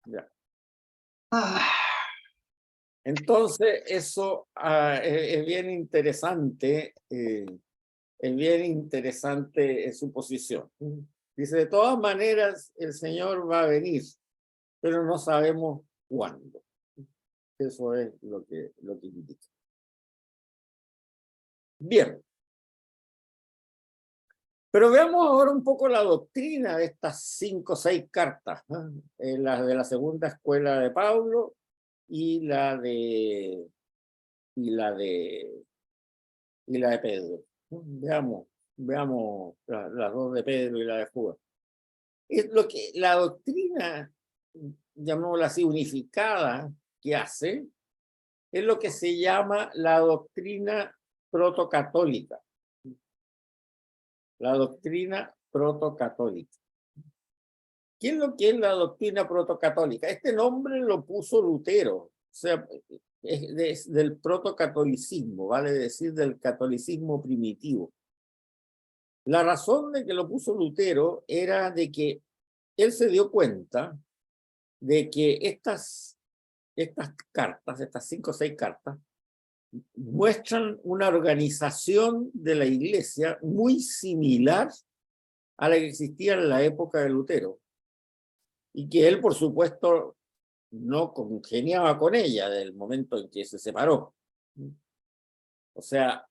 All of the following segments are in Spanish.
Ya. Entonces, eso es bien interesante, su posición. Dice, de todas maneras, el Señor va a venir, pero no sabemos cuándo. Eso es lo que indica. Bien, pero veamos ahora un poco la doctrina de estas 5 o 6 cartas, ¿no? La de la segunda escuela de Pablo y y la de, y la de Pedro, ¿no? Veamos las dos de Pedro y la de Judas. Es lo que la doctrina, llamémosla así, unificada, que hace, es lo que se llama la doctrina protocatólica. La doctrina protocatólica. ¿Qué es lo que es la doctrina protocatólica? Este nombre lo puso Lutero, o sea, es del protocatolicismo, vale decir, del catolicismo primitivo. La razón de que lo puso Lutero era de que él se dio cuenta de que estas cartas, estas 5 o 6 cartas, muestran una organización de la iglesia muy similar a la que existía en la época de Lutero, y que él, por supuesto, no congeniaba con ella del momento en que se separó. O sea,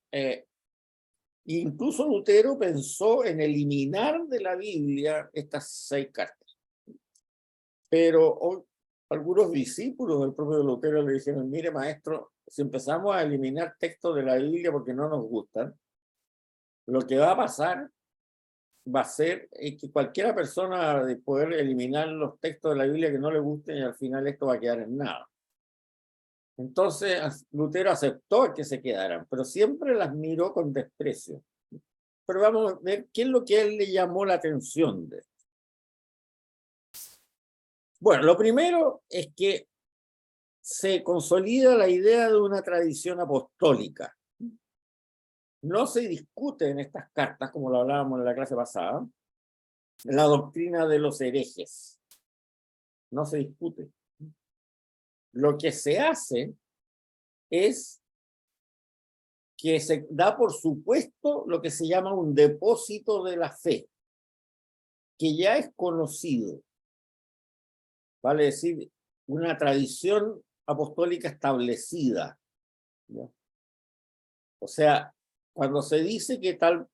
incluso Lutero pensó en eliminar de la Biblia estas 6 cartas. Pero algunos discípulos del propio Lutero le dijeron, mire maestro, si empezamos a eliminar textos de la Biblia porque no nos gustan, lo que va a pasar va a ser que cualquiera persona de poder eliminar los textos de la Biblia que no le gusten y al final esto va a quedar en nada. Entonces Lutero aceptó que se quedaran, pero siempre las miró con desprecio. Pero vamos a ver qué es lo que a él le llamó la atención de esto. Bueno, lo primero es que se consolida la idea de una tradición apostólica. No se discute en estas cartas, como lo hablábamos en la clase pasada, la doctrina de los herejes. No se discute. Lo que se hace es que se da por supuesto lo que se llama un depósito de la fe, que ya es conocido. Vale decir, una tradición apostólica establecida, ¿no? O sea, cuando se dice que tal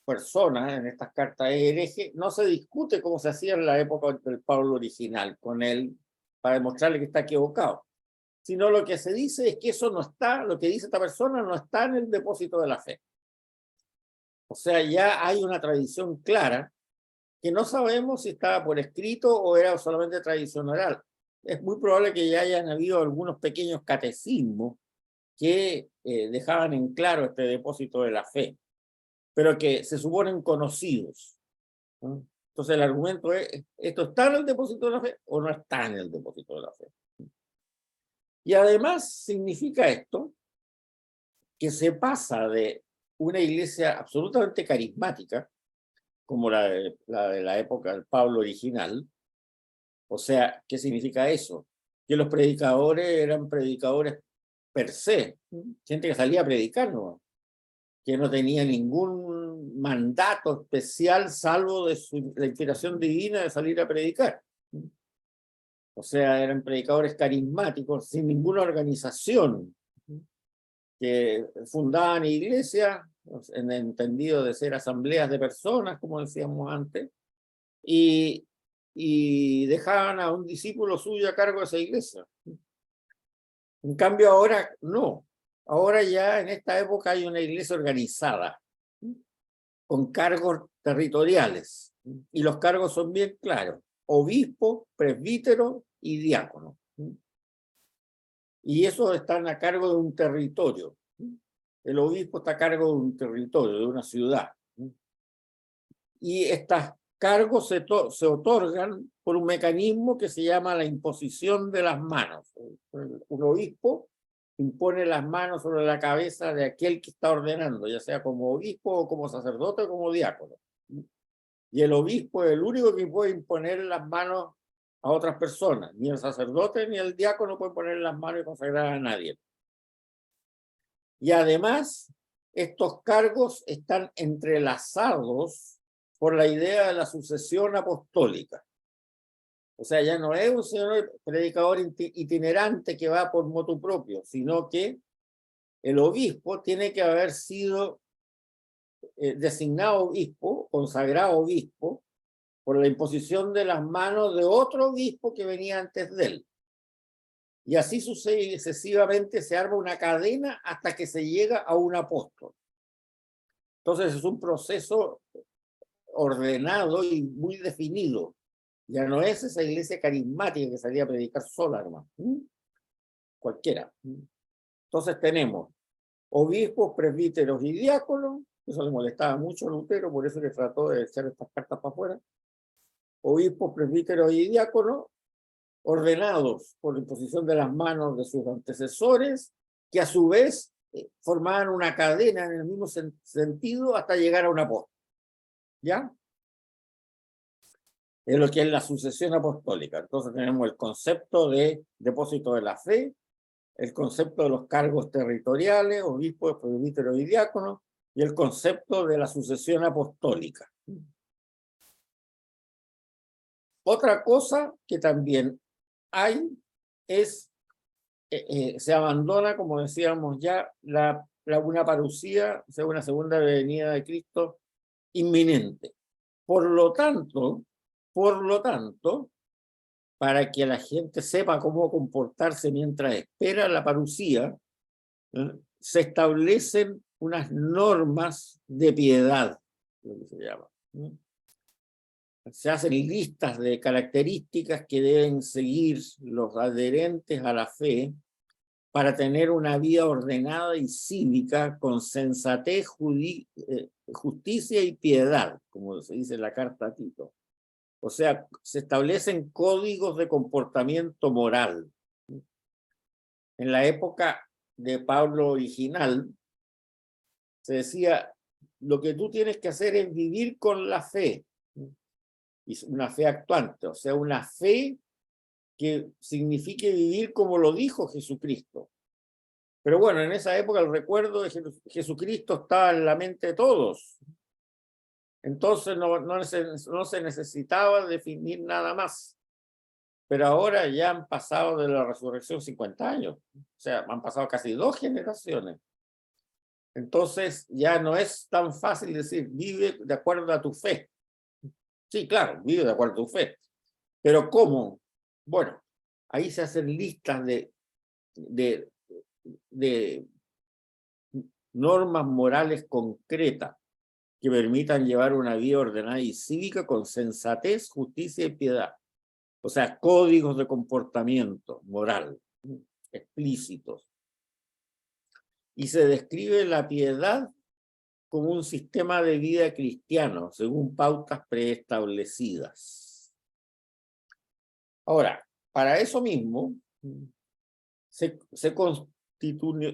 persona en estas cartas es hereje, no se discute como se hacía en la época del Pablo original con él para demostrarle que está equivocado, sino lo que se dice es que eso no está, lo que dice esta persona no está en el depósito de la fe. O sea, ya hay una tradición clara que no sabemos si estaba por escrito o era solamente tradición oral. Es muy probable que ya hayan habido algunos pequeños catecismos que dejaban en claro este depósito de la fe, pero que se suponen conocidos, ¿no? Entonces el argumento es, ¿esto está en el depósito de la fe o no está en el depósito de la fe? Y además significa esto que se pasa de una iglesia absolutamente carismática, como la de la época del Pablo original. O sea, ¿qué significa eso? Que los predicadores eran predicadores per se, gente que salía a predicar, ¿no? Que no tenía ningún mandato especial salvo de la inspiración divina de salir a predicar. O sea, eran predicadores carismáticos, sin ninguna organización, que fundaban iglesias, en el entendido de ser asambleas de personas, como decíamos antes, y, y dejaban a un discípulo suyo a cargo de esa iglesia. En cambio ahora no. Ahora ya en esta época hay una iglesia organizada, con cargos territoriales. Y los cargos son bien claros: obispo, presbítero y diácono. Y esos están a cargo de un territorio. El obispo está a cargo de un territorio, de una ciudad. Y estos cargos se otorgan por un mecanismo que se llama la imposición de las manos. Un obispo impone las manos sobre la cabeza de aquel que está ordenando, ya sea como obispo o como sacerdote o como diácono. Y el obispo es el único que puede imponer las manos a otras personas. Ni el sacerdote ni el diácono pueden poner las manos y consagrar a nadie. Y además, estos cargos están entrelazados por la idea de la sucesión apostólica. O sea, ya no es un señor predicador itinerante que va por motu propio, sino que el obispo tiene que haber sido designado obispo, consagrado obispo, por la imposición de las manos de otro obispo que venía antes de él. Y así sucesivamente se arma una cadena hasta que se llega a un apóstol. Entonces es un proceso ordenado y muy definido. Ya no es esa iglesia carismática que salía a predicar sola, hermano. Cualquiera. Entonces tenemos obispos, presbíteros y diáconos. Eso le molestaba mucho a Lutero, por eso le trató de echar estas cartas para afuera. Obispos, presbíteros y diáconos ordenados por la imposición de las manos de sus antecesores, que a su vez formaban una cadena en el mismo sentido hasta llegar a un apóstol. ¿Ya? Es lo que es la sucesión apostólica. Entonces tenemos el concepto de depósito de la fe, el concepto de los cargos territoriales, obispos, presbíteros y diáconos, y el concepto de la sucesión apostólica. Otra cosa que también hay es, se abandona, como decíamos ya, una parucía, o sea, una segunda venida de Cristo inminente. Por lo tanto, para que la gente sepa cómo comportarse mientras espera la parucía, se establecen unas normas de piedad, lo que se llama. Se hacen listas de características que deben seguir los adherentes a la fe para tener una vida ordenada y cívica con sensatez, justicia y piedad, como se dice en la carta a Tito. O sea, se establecen códigos de comportamiento moral. En la época de Pablo original, se decía, lo que tú tienes que hacer es vivir con la fe, y una fe actuante, o sea, una fe que signifique vivir como lo dijo Jesucristo. Pero bueno, en esa época el recuerdo de Jesucristo estaba en la mente de todos. Entonces no se necesitaba definir nada más. Pero ahora ya han pasado de la resurrección 50 años. O sea, han pasado casi 2 generaciones. Entonces ya no es tan fácil decir, vive de acuerdo a tu fe. Sí, claro, vive de acuerdo a tu fe. Pero ¿cómo? Bueno, ahí se hacen listas de normas morales concretas que permitan llevar una vida ordenada y cívica con sensatez, justicia y piedad. O sea, códigos de comportamiento moral explícitos. Y se describe la piedad como un sistema de vida cristiano, según pautas preestablecidas. Ahora, para eso mismo, se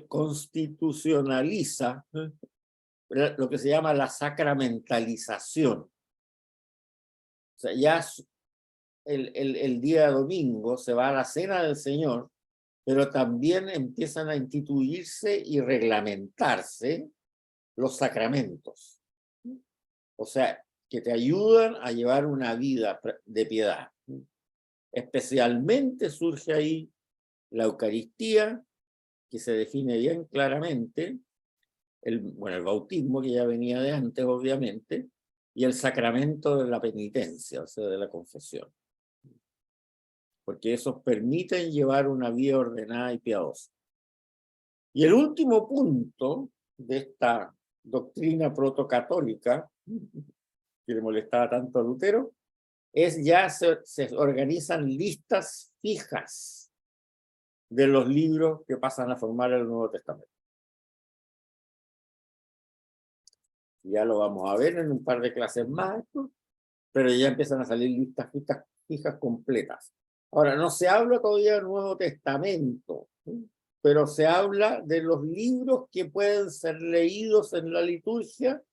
constitucionaliza lo que se llama la sacramentalización. O sea, ya el día domingo se va a la cena del Señor, pero también empiezan a instituirse y reglamentarse los sacramentos. O sea, que te ayudan a llevar una vida de piedad. Especialmente surge ahí la Eucaristía, que se define bien claramente, el bautismo, que ya venía de antes, obviamente, y el sacramento de la penitencia, o sea, de la confesión. Porque esos permiten llevar una vida ordenada y piadosa. Y el último punto de esta doctrina protocatólica, que le molestaba tanto a Lutero, es ya se organizan listas fijas de los libros que pasan a formar el Nuevo Testamento. Ya lo vamos a ver en un par de clases más, pero ya empiezan a salir listas fijas completas. Ahora, no se habla todavía del Nuevo Testamento, pero se habla de los libros que pueden ser leídos en la liturgia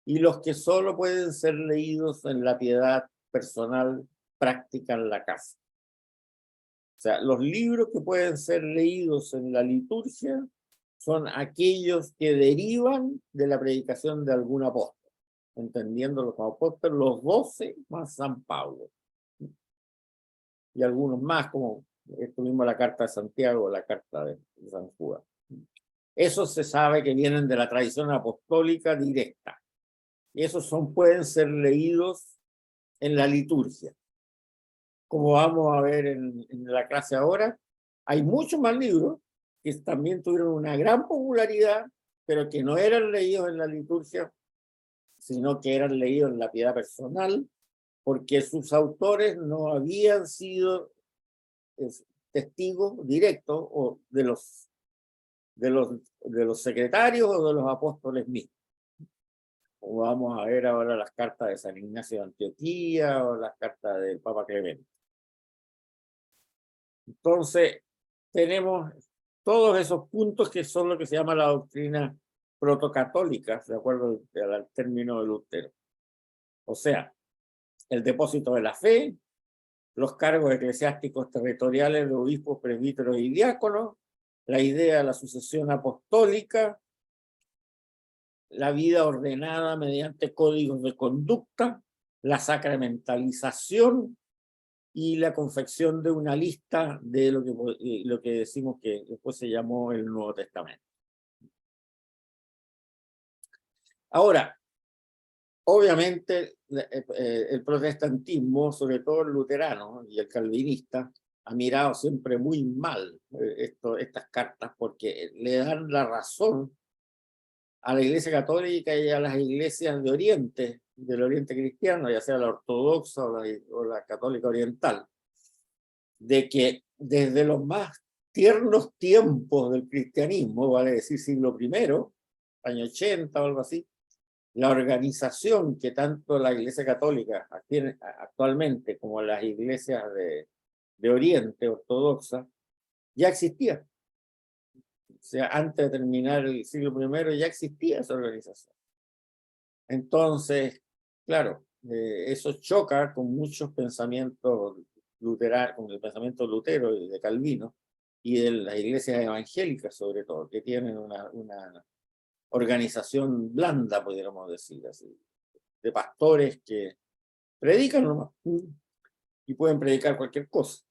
y los que solo pueden ser leídos en la piedad personal práctica en la casa. O sea, los libros que pueden ser leídos en la liturgia son aquellos que derivan de la predicación de algún apóstol, entendiendo los apóstoles, los 12 más San Pablo. Y algunos más, como esto mismo la carta de Santiago, la carta de San Judas. Esos se sabe que vienen de la tradición apostólica directa. Y esos pueden ser leídos en la liturgia. Como vamos a ver en la clase ahora, hay muchos más libros que también tuvieron una gran popularidad, pero que no eran leídos en la liturgia, sino que eran leídos en la piedad personal, porque sus autores no habían sido testigos directos o de los secretarios o de los apóstoles mismos. O vamos a ver ahora las cartas de San Ignacio de Antioquía o las cartas del Papa Clemente. Entonces, tenemos todos esos puntos que son lo que se llama la doctrina protocatólica, de acuerdo al término de Lutero. O sea, el depósito de la fe, los cargos eclesiásticos territoriales de obispos, presbíteros y diáconos, la idea de la sucesión apostólica, la vida ordenada mediante códigos de conducta, la sacramentalización y la confección de una lista de lo que decimos que después se llamó el Nuevo Testamento. Ahora, obviamente el protestantismo, sobre todo el luterano y el calvinista, ha mirado siempre muy mal estas cartas porque le dan la razón a la Iglesia Católica y a las iglesias de Oriente, del Oriente cristiano, ya sea la ortodoxa o la católica oriental, de que desde los más tiernos tiempos del cristianismo, vale decir siglo I, año 80 o algo así, la organización que tanto la Iglesia Católica tiene actualmente como las iglesias de Oriente ortodoxa ya existía. O sea, antes de terminar el siglo I ya existía esa organización. Entonces, claro, eso choca con muchos pensamientos luteranos, con el pensamiento de Lutero y de Calvino, y de las iglesias evangélicas sobre todo, que tienen una organización blanda, podríamos decir así, de pastores que predican nomás y pueden predicar cualquier cosa.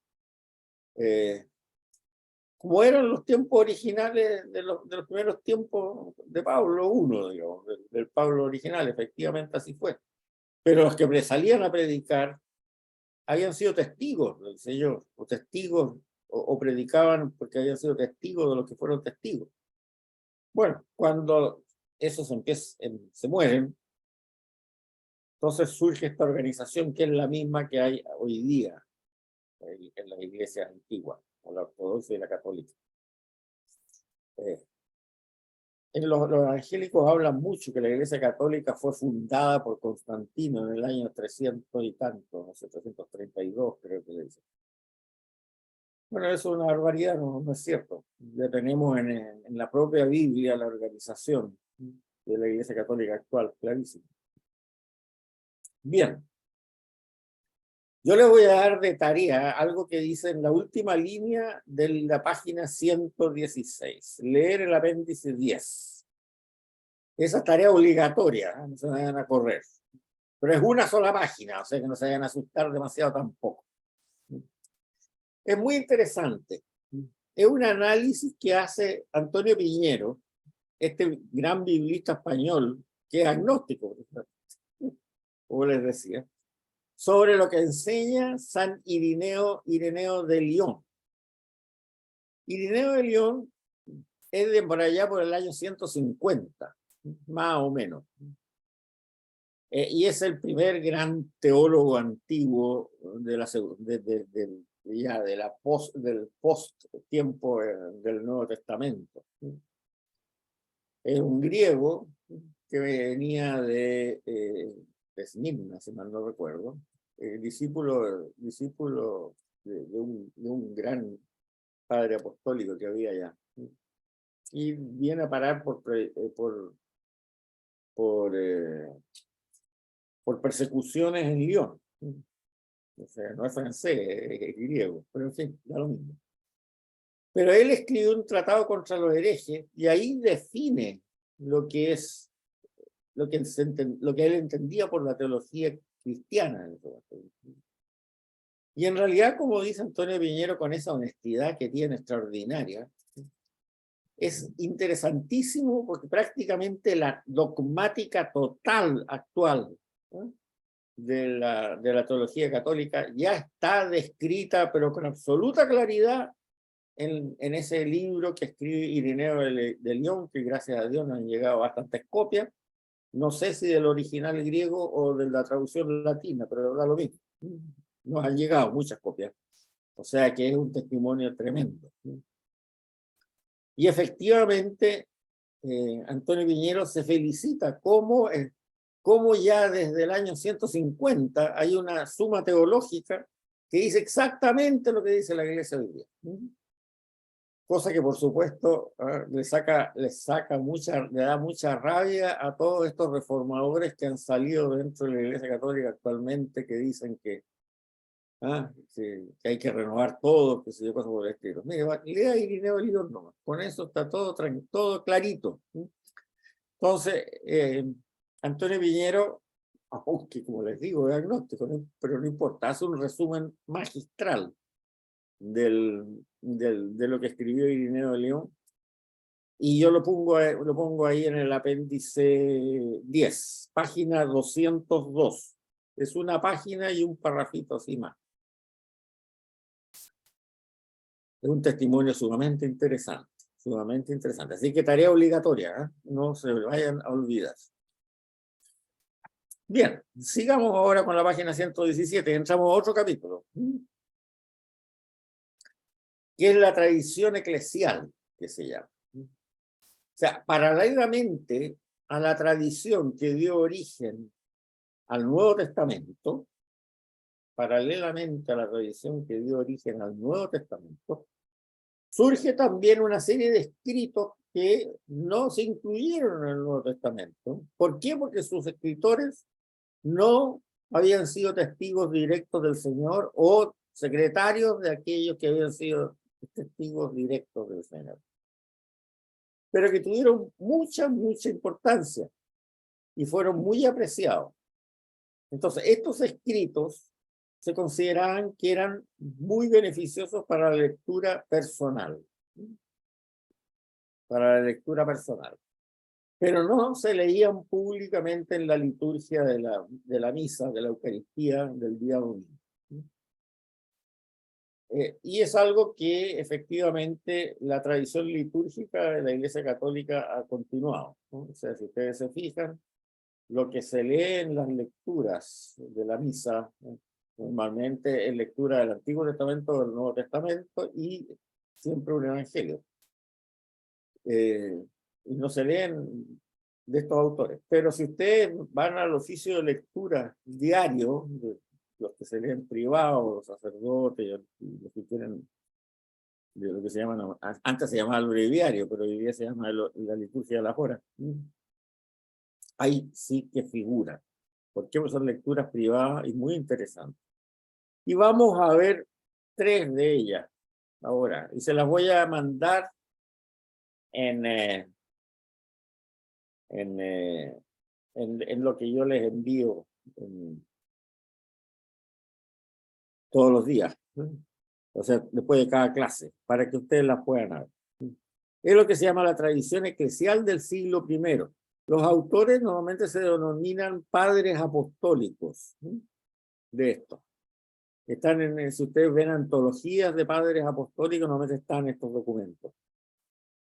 Como eran los tiempos originales de los primeros tiempos de Pablo I, digamos, del Pablo original, efectivamente así fue. Pero los que salían a predicar habían sido testigos del Señor, o testigos, o predicaban porque habían sido testigos de los que fueron testigos. Bueno, cuando esos se mueren, entonces surge esta organización que es la misma que hay hoy día en las iglesias antiguas, o la ortodoxa y la católica. Los evangélicos hablan mucho que la Iglesia Católica fue fundada por Constantino en el año 300 y tanto, no sé, 332 creo que le dice. Bueno, eso es una barbaridad, no es cierto. Ya tenemos en la propia Biblia la organización de la Iglesia Católica actual, clarísimo. Bien. Yo les voy a dar de tarea algo que dice en la última línea de la página 116, leer el apéndice 10. Esa tarea obligatoria, no se vayan a correr. Pero es una sola página, o sea que no se vayan a asustar demasiado tampoco. Es muy interesante. Es un análisis que hace Antonio Piñero, este gran biblista español, que es agnóstico, como les decía, sobre lo que enseña San Irineo de Lyon. Irineo de Lyon es de por allá por el año 150, más o menos. Y es el primer gran teólogo antiguo del post tiempo del Nuevo Testamento. Es un griego que venía de Esmirna, si mal no recuerdo, discípulo de un gran padre apostólico que había allá. Y viene a parar por persecuciones en Lyon. O sea, no es francés, es griego, pero en fin, da lo mismo. Pero él escribió un tratado contra los herejes y ahí define lo que es, lo que él entendía por la teología cristiana. Y en realidad, como dice Antonio Piñero, con esa honestidad que tiene extraordinaria, es interesantísimo porque prácticamente la dogmática total actual, ¿no?, de la teología católica ya está descrita, pero con absoluta claridad, en ese libro que escribe Irineo de León, que gracias a Dios nos han llegado bastantes copias. No sé si del original griego o de la traducción latina, pero da lo mismo. Nos han llegado muchas copias. O sea que es un testimonio tremendo. Y efectivamente, Antonio Piñero se felicita como ya desde el año 150 hay una suma teológica que dice exactamente lo que dice la Iglesia hoy día. Cosa que por supuesto le da mucha rabia a todos estos reformadores que han salido dentro de la Iglesia Católica actualmente, que dicen que hay que renovar todo, que se dio cosas por el estilo. Mire, lea Irineo de León nomás, con eso está todo clarito. Entonces, Antonio Piñero, aunque como les digo, es agnóstico, pero no importa, hace un resumen magistral de lo que escribió Irineo de León, y yo lo pongo ahí en el apéndice 10, página 202. Es una página y un parrafito así más. Es un testimonio sumamente interesante, sumamente interesante. Así que tarea obligatoria, no se vayan a olvidar. Bien, sigamos ahora con la página 117, entramos a otro capítulo, que es la tradición eclesial, que se llama. O sea, paralelamente a la tradición que dio origen al Nuevo Testamento, surge también una serie de escritos que no se incluyeron en el Nuevo Testamento. ¿Por qué? Porque sus escritores no habían sido testigos directos del Señor o secretarios de aquellos que habían sido testigos directos del Señor, pero que tuvieron mucha importancia y fueron muy apreciados. Entonces, estos escritos se consideraban que eran muy beneficiosos para la lectura personal. Pero no se leían públicamente en la liturgia de la misa, de la Eucaristía, del día domingo. Y es algo que efectivamente la tradición litúrgica de la Iglesia Católica ha continuado, ¿no? O sea, si ustedes se fijan, lo que se lee en las lecturas de la misa, ¿no?, normalmente es lectura del Antiguo Testamento o del Nuevo Testamento y siempre un evangelio. Y no se leen de estos autores. Pero si ustedes van al oficio de lectura diario, los que se leen privados, los sacerdotes, los que tienen de lo que se llaman, antes se llamaba el breviario, pero hoy día se llama la liturgia de las horas. Ahí sí que figura, porque son lecturas privadas y muy interesantes. Y vamos a ver 3 de ellas ahora, y se las voy a mandar en lo que yo les envío todos los días, o sea, después de cada clase, para que ustedes las puedan ver. Es lo que se llama la tradición eclesial del siglo I. Los autores normalmente se denominan padres apostólicos de esto. Si ustedes ven antologías de padres apostólicos, normalmente están estos documentos,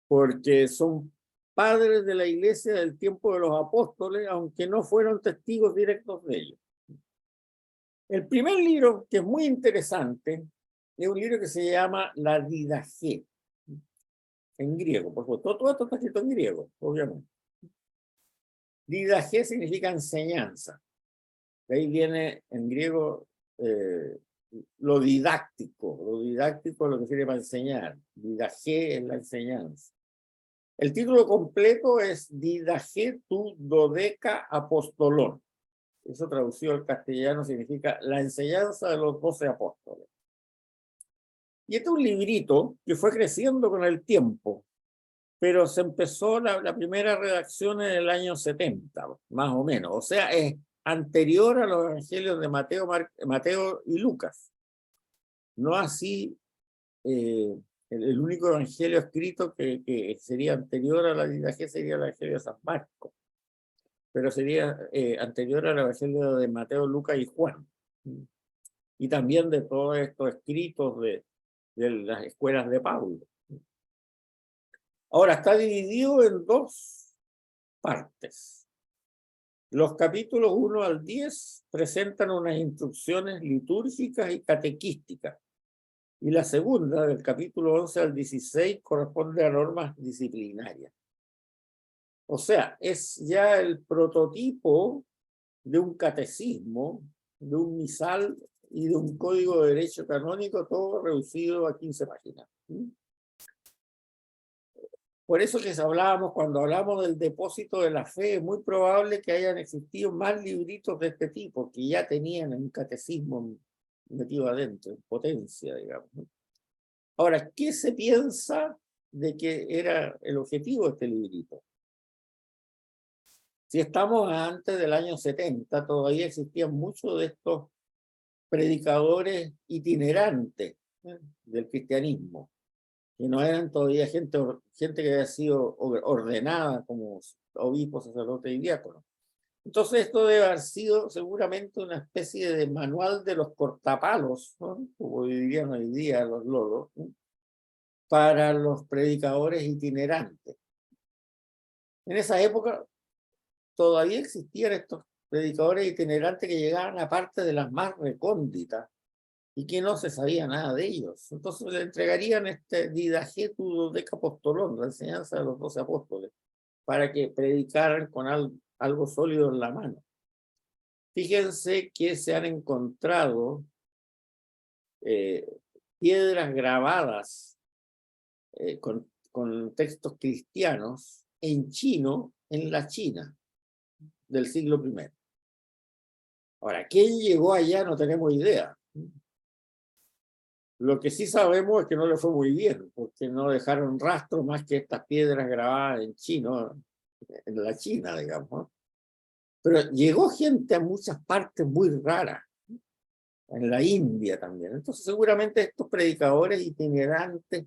porque son padres de la iglesia del tiempo de los apóstoles, aunque no fueron testigos directos de ellos. El primer libro, que es muy interesante, es un libro que se llama La Didaché, en griego, por supuesto. Todo esto está escrito en griego, obviamente. Didaché significa enseñanza. De ahí viene en griego lo didáctico es lo que sirve para enseñar. Didaché es la enseñanza. El título completo es Didaché tu dodeca apostolón. Eso traducido al castellano significa la enseñanza de los 12 apóstoles. Y este es un librito que fue creciendo con el tiempo, pero se empezó la primera redacción en el año 70, más o menos. O sea, es anterior a los evangelios de Mateo y Lucas. No así el único evangelio escrito que sería anterior a la didaje sería el evangelio de San Marcos, pero sería anterior al evangelio de Mateo, Lucas y Juan. Y también de todos estos escritos de las escuelas de Pablo. Ahora, está dividido en dos partes. Los capítulos 1 al 10 presentan unas instrucciones litúrgicas y catequísticas. Y la segunda, del capítulo 11 al 16, corresponde a normas disciplinarias. O sea, es ya el prototipo de un catecismo, de un misal y de un código de derecho canónico, todo reducido a 15 páginas. Por eso que hablábamos, cuando hablamos del depósito de la fe, es muy probable que hayan existido más libritos de este tipo, que ya tenían un catecismo metido adentro, en potencia, digamos. Ahora, ¿qué se piensa de que era el objetivo de este librito? Si estamos antes del año 70, todavía existían muchos de estos predicadores itinerantes del cristianismo, que no eran todavía gente que había sido ordenada como obispos, sacerdotes y diáconos. Entonces esto debe haber sido seguramente una especie de manual de los cortapalos, ¿no? Como dirían hoy día los lolos, ¿no? Para los predicadores itinerantes. En esa época todavía existían estos predicadores itinerantes que llegaban a parte de las más recónditas y que no se sabía nada de ellos. Entonces le entregarían este Didagetu Decapostolón, la enseñanza de los 12 apóstoles, para que predicaran con algo sólido en la mano. Fíjense que se han encontrado piedras grabadas con textos cristianos en chino en la China del siglo I. Ahora, ¿quién llegó allá? No tenemos idea. Lo que sí sabemos es que no le fue muy bien, porque no dejaron rastro más que estas piedras grabadas en chino, en la China, digamos. Pero llegó gente a muchas partes muy raras, en la India también. Entonces seguramente estos predicadores itinerantes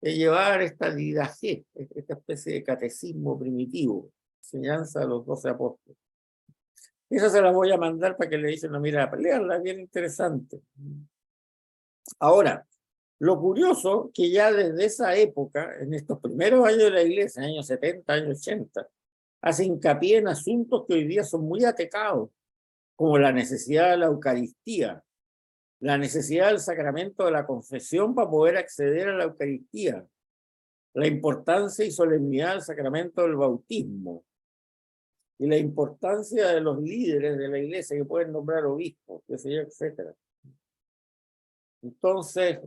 llevar esta didaje, esta especie de catecismo primitivo, enseñanza de los 12 apóstoles. Esa se la voy a mandar para que le dicen, no, mira, leerla, bien interesante. Ahora, lo curioso que ya desde esa época, en estos primeros años de la iglesia, años 70, años 80, hace hincapié en asuntos que hoy día son muy atacados, como la necesidad de la Eucaristía, la necesidad del sacramento de la confesión para poder acceder a la Eucaristía, la importancia y solemnidad del sacramento del bautismo, y la importancia de los líderes de la iglesia que pueden nombrar obispos, etc. Entonces,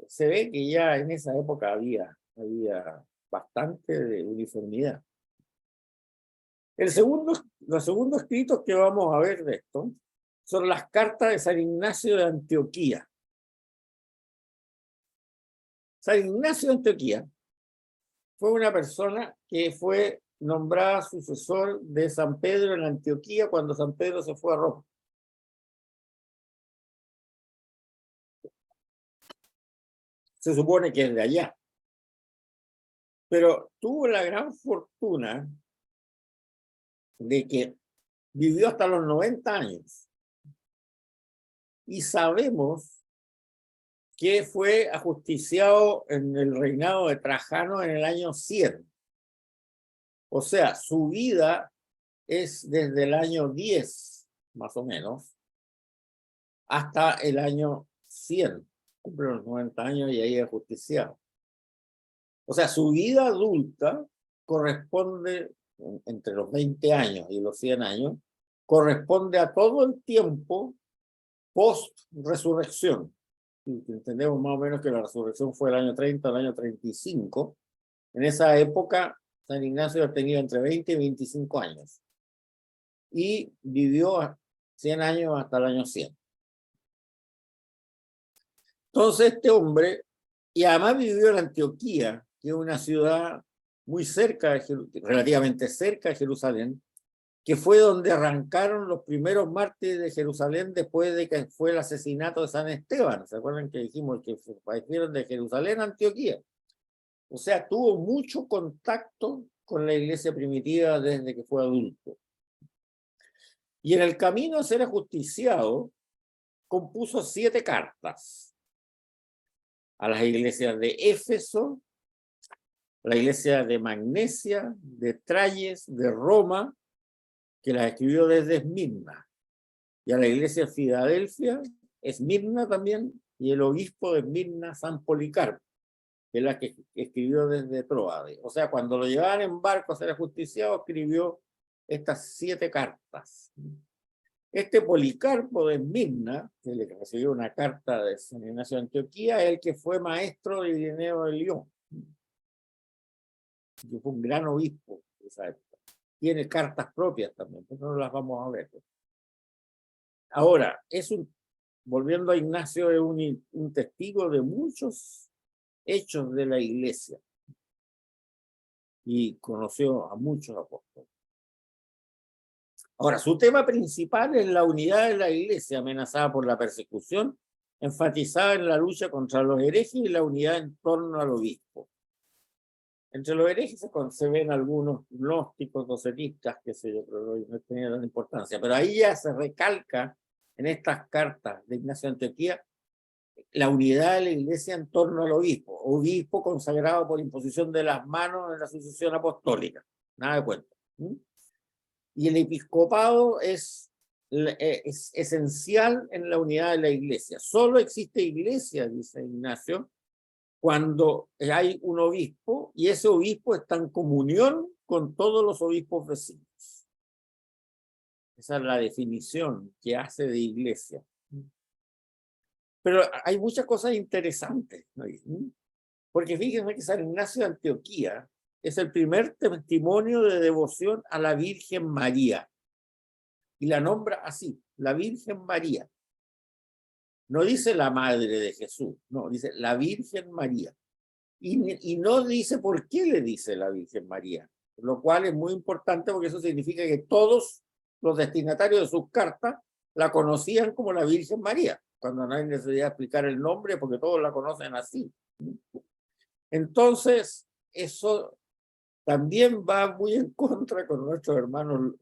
se ve que ya en esa época había bastante de uniformidad. Los segundos escritos que vamos a ver de esto son las cartas de San Ignacio de Antioquía. San Ignacio de Antioquía fue una persona que fue nombrada sucesor de San Pedro en Antioquía cuando San Pedro se fue a Roma. Se supone que es de allá. Pero tuvo la gran fortuna de que vivió hasta los 90 años. Y sabemos que fue ajusticiado en el reinado de Trajano en el año 100. O sea, su vida es desde el año 10, más o menos, hasta el año 100. Cumple los 90 años y ahí es ajusticiado. O sea, su vida adulta corresponde, entre los 20 años y los 100 años, corresponde a todo el tiempo post-resurrección. Entendemos más o menos que la resurrección fue el año 30 al año 35. En esa época, San Ignacio tenía entre 20 y 25 años. Y vivió 100 años hasta el año 100. Entonces este hombre, y además vivió en Antioquía, que es una ciudad muy cerca, relativamente cerca de Jerusalén, que fue donde arrancaron los primeros mártires de Jerusalén después de que fue el asesinato de San Esteban. ¿Se acuerdan que dijimos que partieron de Jerusalén a Antioquía? O sea, tuvo mucho contacto con la iglesia primitiva desde que fue adulto. Y en el camino a ser ajusticiado, compuso 7 cartas a las iglesias de Éfeso, la iglesia de Magnesia, de Tralles, de Roma, que las escribió desde Esmirna, y a la iglesia de Filadelfia, Esmirna también, y el obispo de Esmirna, San Policarpo, que es la que escribió desde Tróade. O sea, cuando lo llevaban en barco a ser ajusticiado, escribió estas 7 cartas. Este Policarpo de Esmirna, que le recibió una carta de San Ignacio de Antioquía, es el que fue maestro de Ireneo de León, que fue un gran obispo de esa época. Tiene cartas propias también, pero no las vamos a ver. Ahora, volviendo a Ignacio, es un testigo de muchos hechos de la iglesia y conoció a muchos apóstoles. Ahora, su tema principal es la unidad de la iglesia amenazada por la persecución, enfatizada en la lucha contra los herejes y la unidad en torno al obispo. Entre los herejes se ven algunos gnósticos, docetistas, que sé yo, pero no tenía tanta importancia. Pero ahí ya se recalca en estas cartas de Ignacio de Antioquía la unidad de la iglesia en torno al obispo consagrado por imposición de las manos en la sucesión apostólica. Nada de cuenta. Y el episcopado es esencial en la unidad de la iglesia. Solo existe iglesia, dice Ignacio, cuando hay un obispo y ese obispo está en comunión con todos los obispos vecinos. Esa es la definición que hace de iglesia. Pero hay muchas cosas interesantes, ¿no? Porque fíjense que San Ignacio de Antioquía es el primer testimonio de devoción a la Virgen María. Y la nombra así, la Virgen María. No dice la Madre de Jesús, no, dice la Virgen María. Y no dice por qué le dice la Virgen María, lo cual es muy importante porque eso significa que todos los destinatarios de sus cartas la conocían como la Virgen María, cuando no hay necesidad de explicar el nombre porque todos la conocen así. Entonces, eso también va muy en contra con nuestros hermanos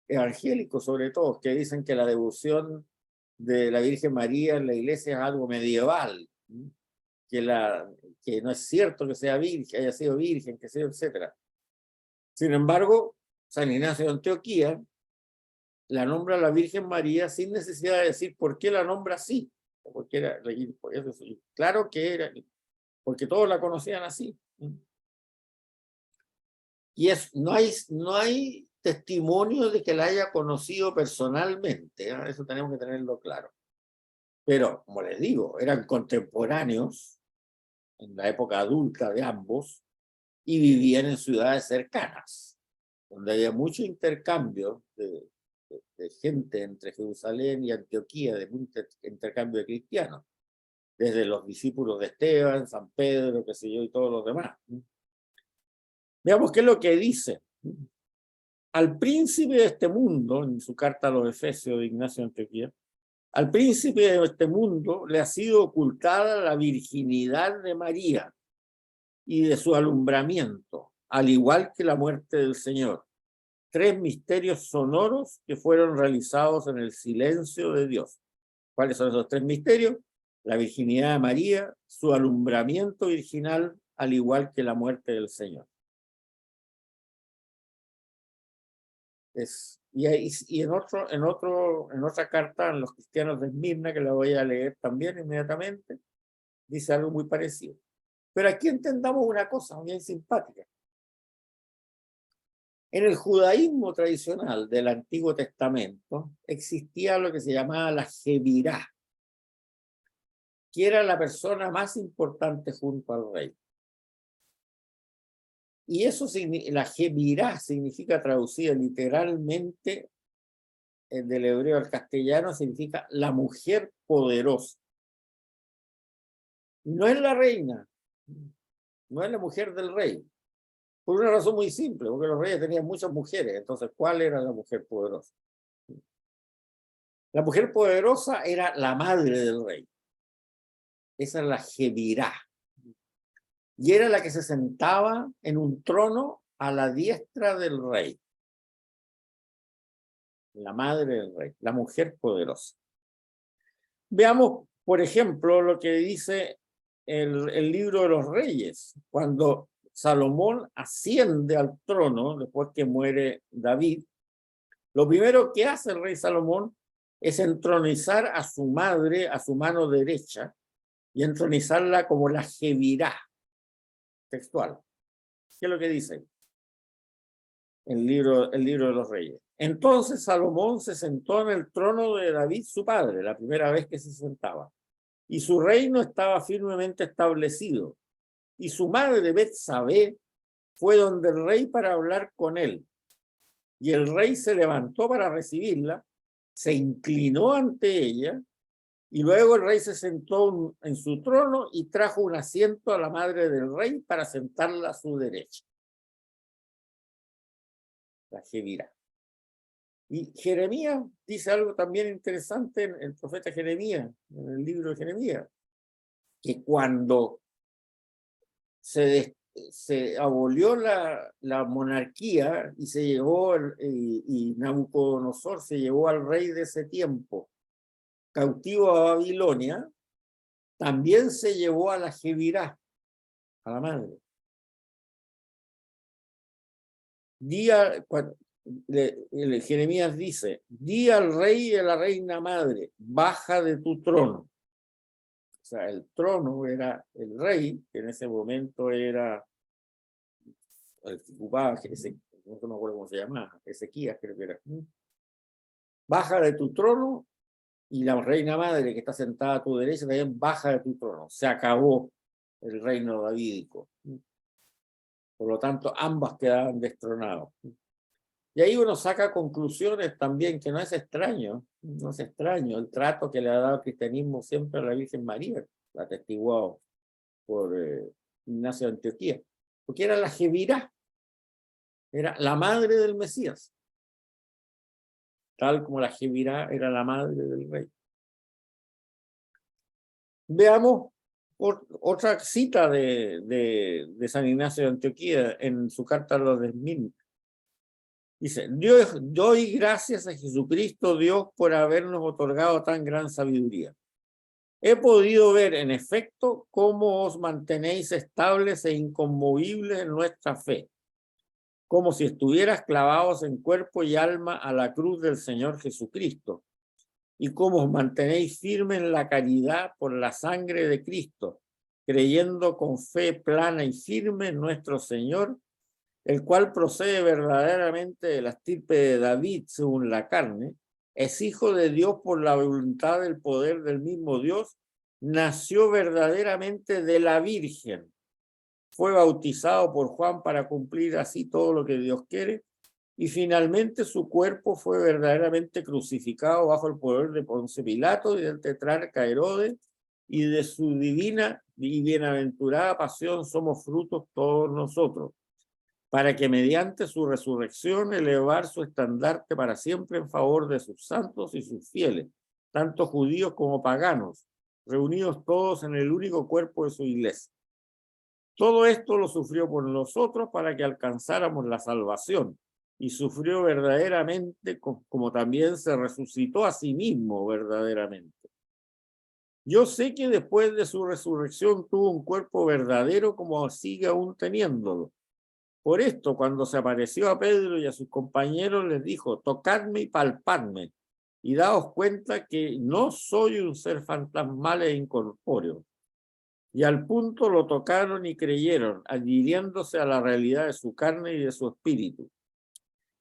evangélicos, sobre todo, que dicen que la devoción de la Virgen María en la iglesia es algo medieval, que no es cierto que sea virgen, haya sido virgen, que sea, etc. Sin embargo, San Ignacio de Antioquía la nombra la Virgen María sin necesidad de decir por qué la nombra así. Porque era, claro que era, porque todos la conocían así. Y no hay testimonio de que la haya conocido personalmente, ¿eh? Eso tenemos que tenerlo claro. Pero, como les digo, eran contemporáneos en la época adulta de ambos y vivían en ciudades cercanas, donde había mucho intercambio de gente entre Jerusalén y Antioquía, de mucho intercambio de cristianos, desde los discípulos de Esteban, San Pedro, qué sé yo, y todos los demás. Veamos qué es lo que dice. Al príncipe de este mundo, en su carta a los Efesios de Ignacio de Antioquía, al príncipe de este mundo le ha sido ocultada la virginidad de María y de su alumbramiento, al igual que la muerte del Señor. 3 misterios sonoros que fueron realizados en el silencio de Dios. ¿Cuáles son esos 3 misterios? La virginidad de María, su alumbramiento virginal, al igual que la muerte del Señor. Y en otra carta, en los cristianos de Esmirna, que la voy a leer también inmediatamente, dice algo muy parecido. Pero aquí entendamos una cosa bien simpática. En el judaísmo tradicional del Antiguo Testamento existía lo que se llamaba la Jebirá, que era la persona más importante junto al rey. Y eso, la Jebirá significa, traducida literalmente, del hebreo al castellano significa la mujer poderosa. No es la reina, no es la mujer del rey. Por una razón muy simple, porque los reyes tenían muchas mujeres. Entonces, ¿cuál era la mujer poderosa? La mujer poderosa era la madre del rey. Esa es la Jebirá. Y era la que se sentaba en un trono a la diestra del rey. La madre del rey, la mujer poderosa. Veamos, por ejemplo, lo que dice el libro de los reyes, cuando Salomón asciende al trono, después que muere David, lo primero que hace el rey Salomón es entronizar a su madre, a su mano derecha, y entronizarla como la Jebirá, textual. ¿Qué es lo que dice el libro de los reyes? Entonces Salomón se sentó en el trono de David, su padre, la primera vez que se sentaba. Y su reino estaba firmemente establecido. Y su madre, Betsabé, fue donde el rey para hablar con él. Y el rey se levantó para recibirla, se inclinó ante ella, y luego el rey se sentó en su trono y trajo un asiento a la madre del rey para sentarla a su derecha. La Jebirá. Y Jeremías dice algo también interesante en el profeta Jeremías, en el libro de Jeremías, que cuando se abolió la monarquía y se llevó, y Nabucodonosor se llevó al rey de ese tiempo cautivo a Babilonia, también se llevó a la Jebirá, a la madre. Jeremías dice, di al rey y a la reina madre, baja de tu trono. O sea, el trono era el rey, que en ese momento era el que ocupaba, no me acuerdo cómo se llamaba, Ezequías creo que era. Baja de tu trono, y la reina madre que está sentada a tu derecha también baja de tu trono. Se acabó el reino davídico. Por lo tanto, ambas quedaban destronadas. Y ahí uno saca conclusiones también que no es extraño el trato que le ha dado el cristianismo siempre a la Virgen María, atestiguado por Ignacio de Antioquía, porque era la Jebirá, era la madre del Mesías, tal como la Jebirá era la madre del rey. Veamos otra cita de San Ignacio de Antioquía en su carta a los Desmin. Dice, doy gracias a Jesucristo Dios por habernos otorgado tan gran sabiduría. He podido ver, en efecto, cómo os mantenéis estables e inconmovibles en nuestra fe, como si estuvieras clavados en cuerpo y alma a la cruz del Señor Jesucristo, y cómo os mantenéis firmes en la caridad por la sangre de Cristo, creyendo con fe plana y firme en nuestro Señor, el cual procede verdaderamente de la estirpe de David según la carne, es hijo de Dios por la voluntad del poder del mismo Dios, nació verdaderamente de la Virgen, fue bautizado por Juan para cumplir así todo lo que Dios quiere, y finalmente su cuerpo fue verdaderamente crucificado bajo el poder de Ponce Pilato y del tetrarca Herodes, y de su divina y bienaventurada pasión somos frutos todos nosotros, para que mediante su resurrección elevar su estandarte para siempre en favor de sus santos y sus fieles, tanto judíos como paganos, reunidos todos en el único cuerpo de su iglesia. Todo esto lo sufrió por nosotros para que alcanzáramos la salvación, y sufrió verdaderamente como también se resucitó a sí mismo verdaderamente. Yo sé que después de su resurrección tuvo un cuerpo verdadero como sigue aún teniéndolo. Por esto, cuando se apareció a Pedro y a sus compañeros, les dijo, tocadme y palpadme, y daos cuenta que no soy un ser fantasmal e incorpóreo. Y al punto lo tocaron y creyeron, adhiriéndose a la realidad de su carne y de su espíritu.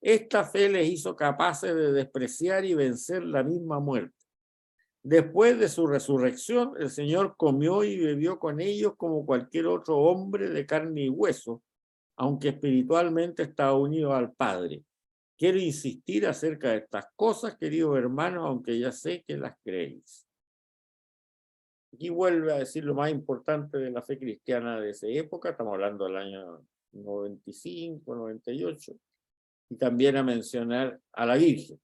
Esta fe les hizo capaces de despreciar y vencer la misma muerte. Después de su resurrección, el Señor comió y bebió con ellos como cualquier otro hombre de carne y hueso, aunque espiritualmente estaba unido al Padre. Quiero insistir acerca de estas cosas, queridos hermanos, aunque ya sé que las creéis. Aquí vuelve a decir lo más importante de la fe cristiana de esa época, estamos hablando del año 95, 98, y también a mencionar a la Virgen,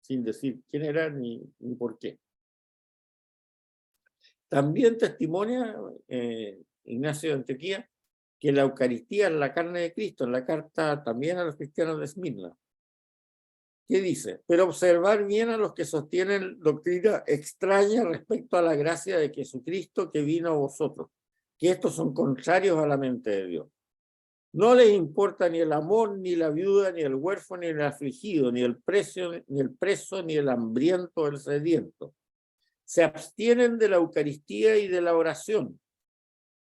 sin decir quién era ni por qué. También testimonia Ignacio de Antioquía que la Eucaristía es la carne de Cristo, en la carta también a los cristianos de Esmirna. ¿Qué dice? Pero observar bien a los que sostienen doctrina extraña respecto a la gracia de Jesucristo que vino a vosotros, que estos son contrarios a la mente de Dios. No les importa ni el amor, ni la viuda, ni el huérfano, ni el afligido, ni el preso, ni el hambriento o el sediento. Se abstienen de la Eucaristía y de la oración,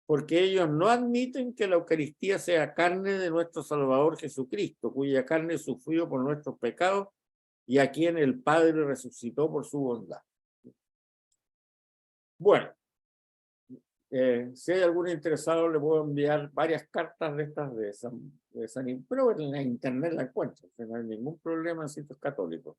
porque ellos no admiten que la Eucaristía sea carne de nuestro Salvador Jesucristo, cuya carne sufrió por nuestros pecados y a quien el Padre resucitó por su bondad. Bueno, si hay algún interesado, le puedo enviar varias cartas de estas de San pero en la internet la encuentro, no hay ningún problema en sitios católicos.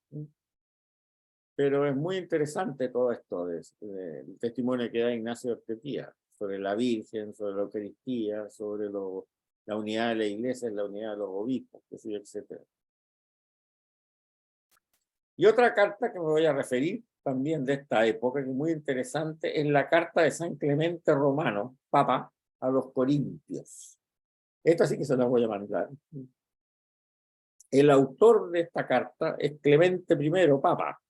Pero es muy interesante todo esto del testimonio que da Ignacio de Antioquía sobre la Virgen, sobre la Eucaristía, sobre la unidad de la Iglesia, la unidad de los obispos, etc. Y otra carta que me voy a referir también de esta época, que es muy interesante, es la carta de San Clemente Romano, Papa, a los Corintios. Esta sí que se la voy a mandar. El autor de esta carta es Clemente I, Papa,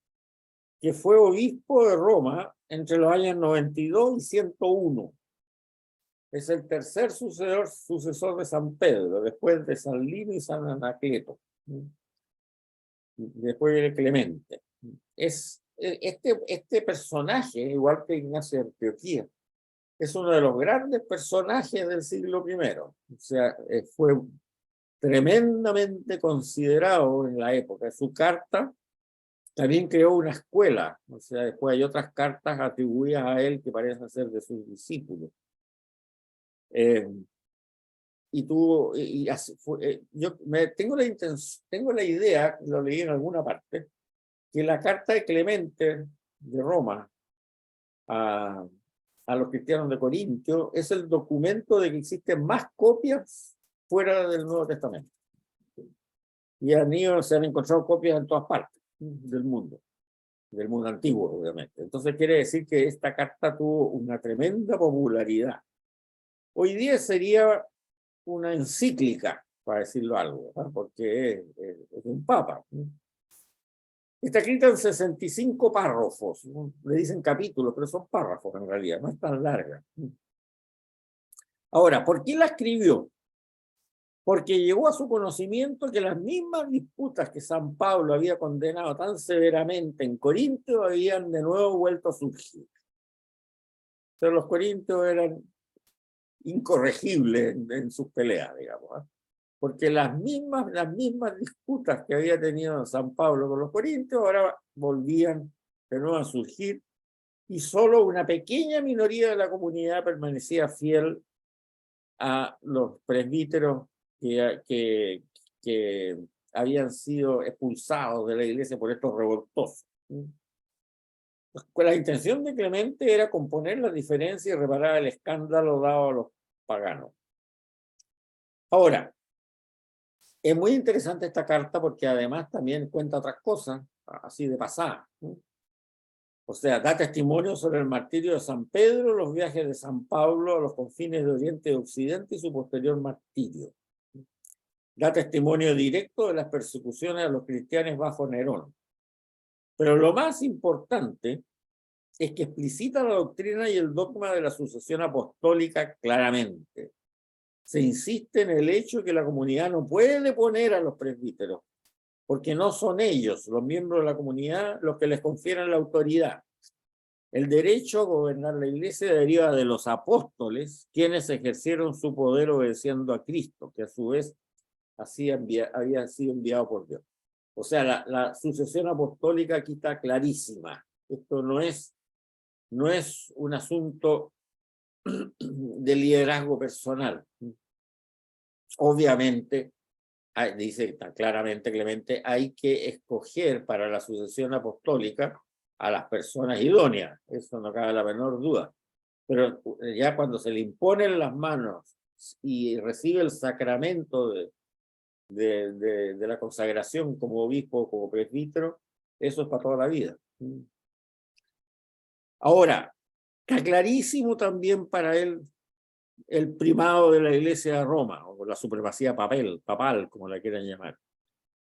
que fue obispo de Roma entre los años 92 y 101. Es el tercer sucesor de San Pedro, después de San Lino y San Anacleto. Después viene Clemente. Este personaje, igual que Ignacio de Antioquía, es uno de los grandes personajes del siglo I. O sea, fue tremendamente considerado en la época. Su carta también creó una escuela, o sea, después hay otras cartas atribuidas a él que parecen ser de sus discípulos. Yo tengo la idea, lo leí en alguna parte, que la carta de Clemente de Roma a los cristianos de Corintio es el documento de que existen más copias fuera del Nuevo Testamento. Y se han encontrado copias en todas partes del mundo antiguo, obviamente. Entonces quiere decir que esta carta tuvo una tremenda popularidad. Hoy día sería una encíclica, para decirlo algo, ¿no? Porque es un papa. Está escrita en 65 párrafos, ¿no? Le dicen capítulos, pero son párrafos en realidad, no es tan larga. Ahora, ¿por qué la escribió? Porque llegó a su conocimiento que las mismas disputas que San Pablo había condenado tan severamente en Corinto habían de nuevo vuelto a surgir. Pero los corintios eran incorregibles en sus peleas, digamos, ¿eh? Porque las mismas disputas que había tenido San Pablo con los corintios ahora volvían de nuevo a surgir y solo una pequeña minoría de la comunidad permanecía fiel a los presbíteros que habían sido expulsados de la iglesia por estos revoltosos. Pues la intención de Clemente era componer la diferencia y reparar el escándalo dado a los paganos. Ahora, es muy interesante esta carta porque además también cuenta otras cosas, así de pasada. O sea, da testimonio sobre el martirio de San Pedro, los viajes de San Pablo a los confines de Oriente y Occidente y su posterior martirio. Da testimonio directo de las persecuciones a los cristianos bajo Nerón. Pero lo más importante es que explicita la doctrina y el dogma de la sucesión apostólica claramente. Se insiste en el hecho que la comunidad no puede deponer a los presbíteros, porque no son ellos, los miembros de la comunidad, los que les confieren la autoridad. El derecho a gobernar la iglesia deriva de los apóstoles, quienes ejercieron su poder obedeciendo a Cristo, que a su vez había sido enviado por Dios. O sea, la sucesión apostólica aquí está clarísima. Esto no es un asunto de liderazgo personal. Obviamente, dice tan claramente Clemente, hay que escoger para la sucesión apostólica a las personas idóneas, eso no cabe la menor duda. Pero ya cuando se le imponen las manos y recibe el sacramento de la consagración como obispo, como presbítero, eso es para toda la vida. Ahora, está clarísimo también para él el primado de la Iglesia de Roma, o la supremacía papal, como la quieran llamar.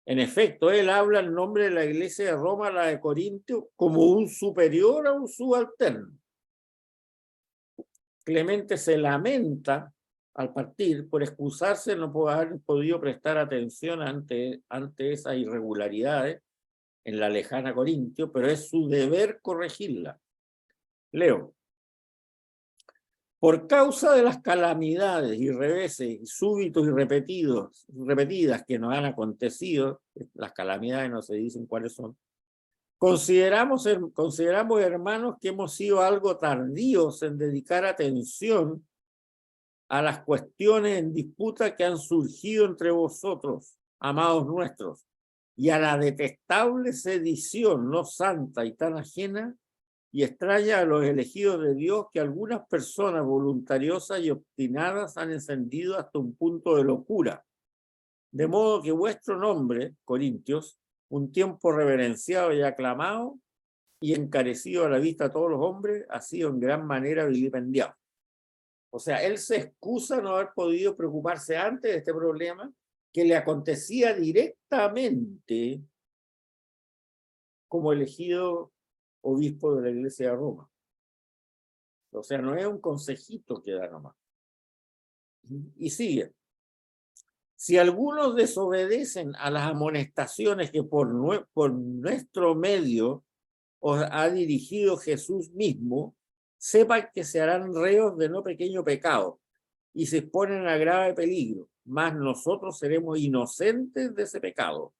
En efecto, él habla en nombre de la Iglesia de Roma, la de Corintio, como un superior a un subalterno. Clemente se lamenta al partir por excusarse no por haber podido prestar atención ante esas irregularidades en la lejana Corintio, pero es su deber corregirla. Leo. Por causa de las calamidades y reveses súbitos y repetidas que nos han acontecido, las calamidades no se dicen cuáles son, consideramos, hermanos, que hemos sido algo tardíos en dedicar atención a las cuestiones en disputa que han surgido entre vosotros, amados nuestros, y a la detestable sedición no santa y tan ajena y extraña a los elegidos de Dios que algunas personas voluntariosas y obstinadas han encendido hasta un punto de locura. De modo que vuestro nombre, Corintios, un tiempo reverenciado y aclamado y encarecido a la vista de todos los hombres, ha sido en gran manera vilipendiado. O sea, él se excusa no haber podido preocuparse antes de este problema que le acontecía directamente como elegido obispo de la Iglesia de Roma. O sea, no es un consejito que da nomás. Y sigue. Si algunos desobedecen a las amonestaciones que por nuestro medio os ha dirigido Jesús mismo, sepan que se harán reos de no pequeño pecado y se exponen a grave peligro, mas nosotros seremos inocentes de ese pecado.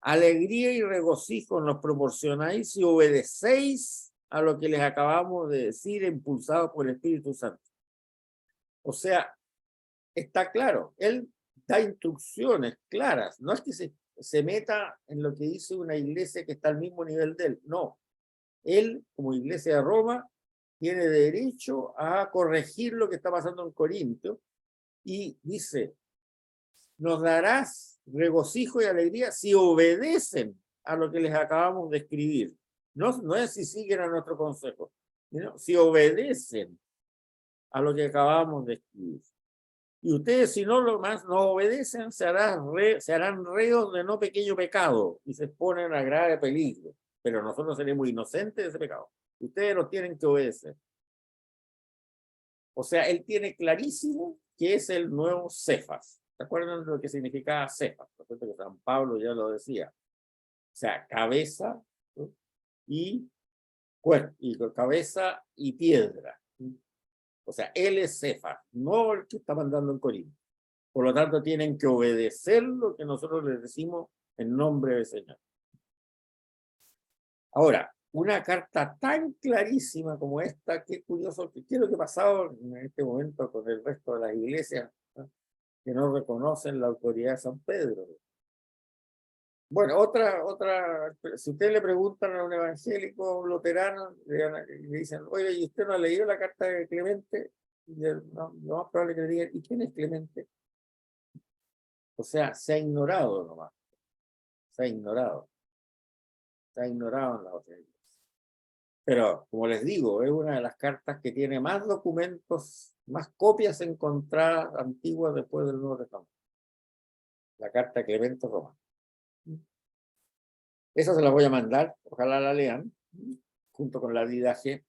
Alegría y regocijo nos proporcionáis si obedecéis a lo que les acabamos de decir, impulsados por el Espíritu Santo. O sea, está claro, él da instrucciones claras, no es que se meta en lo que dice una iglesia que está al mismo nivel de él, no. Él, como Iglesia de Roma, tiene derecho a corregir lo que está pasando en Corinto y dice, nos darás regocijo y alegría si obedecen a lo que les acabamos de escribir. No es si siguen a nuestro consejo, sino si obedecen a lo que acabamos de escribir. Y ustedes, si no lo más no obedecen, se harán reos de no pequeño pecado y se exponen a grave peligro. Pero nosotros seremos inocentes de ese pecado. Ustedes nos tienen que obedecer. O sea, él tiene clarísimo que es el nuevo Cefas. ¿Se acuerdan de lo que significaba Cefas? Por ejemplo, que San Pablo ya lo decía. O sea, cabeza, ¿no? y cuerpo, y cabeza y piedra. O sea, él es Cefas, no el que está mandando en Corinto. Por lo tanto, tienen que obedecer lo que nosotros les decimos en nombre del Señor. Ahora, una carta tan clarísima como esta, qué curioso, qué es lo que ha pasado en este momento con el resto de las iglesias, ¿no? Que no reconocen la autoridad de San Pedro. Bueno, si usted le preguntan a un evangélico, a un luterano, le dicen, oye, ¿y usted no ha leído la carta de Clemente? Y lo más probable que le digan, ¿y quién es Clemente? O sea, se ha ignorado nomás. Se ha ignorado. Se ha ignorado en la otra iglesia. Pero, como les digo, es una de las cartas que tiene más documentos, más copias encontradas antiguas después del Nuevo Testamento. La carta de Clemente Romano. Esa se la voy a mandar, ojalá la lean, junto con la Didache,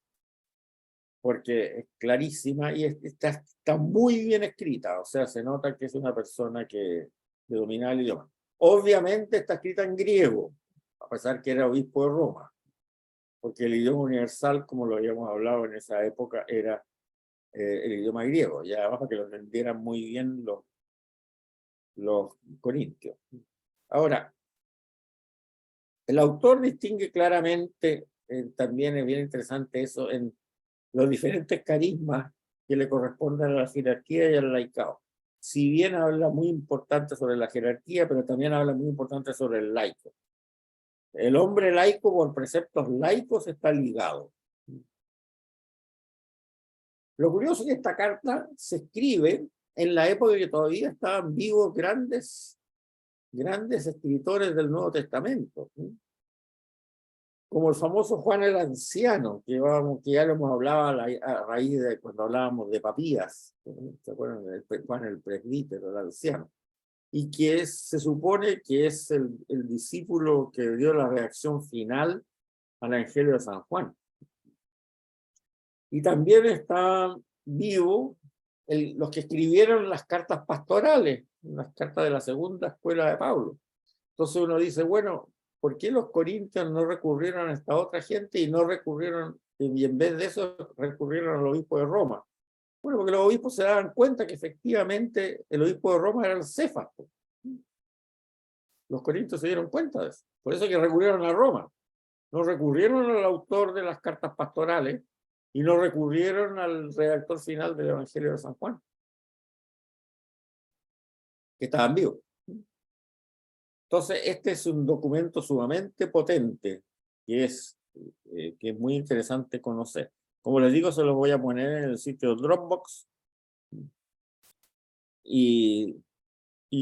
porque es clarísima y está muy bien escrita, o sea, se nota que es una persona que domina el idioma. Obviamente está escrita en griego, a pesar que era obispo de Roma, porque el idioma universal, como lo habíamos hablado en esa época, era el idioma griego, y además para que lo entendieran muy bien los corintios. Ahora, el autor distingue claramente, también es bien interesante eso, en los diferentes carismas que le corresponden a la jerarquía y al laicado. si bien habla muy importante sobre la jerarquía, pero también habla muy importante sobre el laico. El hombre laico por preceptos laicos está ligado. Lo curioso es que esta carta se escribe en la época que todavía estaban vivos grandes escritores del Nuevo Testamento, como el famoso Juan el Anciano, que ya lo hemos hablado a raíz de cuando hablábamos de Papías, ¿se acuerdan? Juan el Presbítero, el Anciano, y que se supone que es el discípulo que dio la reacción final al Evangelio de San Juan. Y también está vivo los que escribieron las cartas pastorales, las cartas de la segunda escuela de Pablo. Entonces uno dice, bueno, ¿por qué los corintios no recurrieron a esta otra gente y en vez de eso recurrieron al obispo de Roma? Bueno, porque los obispos se daban cuenta que efectivamente el obispo de Roma era el Cefas. Los corintios se dieron cuenta de eso. Por eso que recurrieron a Roma. No recurrieron al autor de las cartas pastorales y no recurrieron al redactor final del Evangelio de San Juan, que estaban vivos. Entonces, este es un documento sumamente potente que es muy interesante conocer. Como les digo, se los voy a poner en el sitio Dropbox y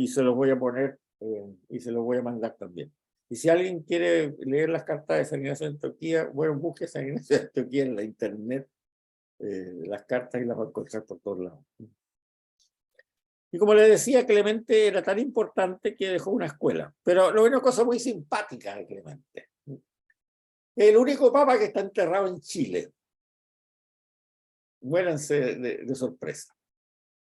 se los voy a poner y se los voy a mandar también. Y si alguien quiere leer las cartas de San Ignacio de Antioquía, bueno, busque San Ignacio de Antioquía en la internet, las cartas y las va a encontrar por todos lados. Y como les decía, Clemente era tan importante que dejó una escuela. Pero lo una cosa muy simpática de Clemente. El único papa que está enterrado en Chile. Muéranse de sorpresa.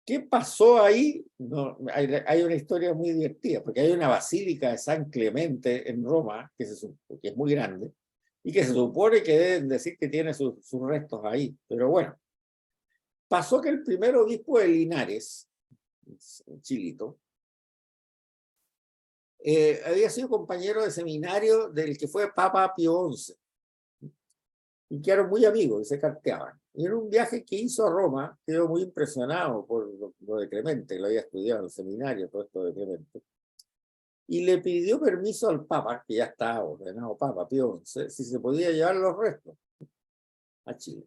¿Qué pasó ahí? No, hay una historia muy divertida, porque hay una basílica de San Clemente en Roma, que es muy grande, y que se supone que deben decir que tiene sus restos ahí. Pero bueno, pasó que el primer obispo de Linares, Chilito, había sido compañero de seminario del que fue Papa Pío XI, y que eran muy amigos y se carteaban. Y en un viaje que hizo a Roma, quedó muy impresionado por lo de Clemente, que lo había estudiado en el seminario, todo esto de Clemente, y le pidió permiso al Papa, que ya estaba ordenado Papa Pío XI, si se podía llevar los restos a Chile.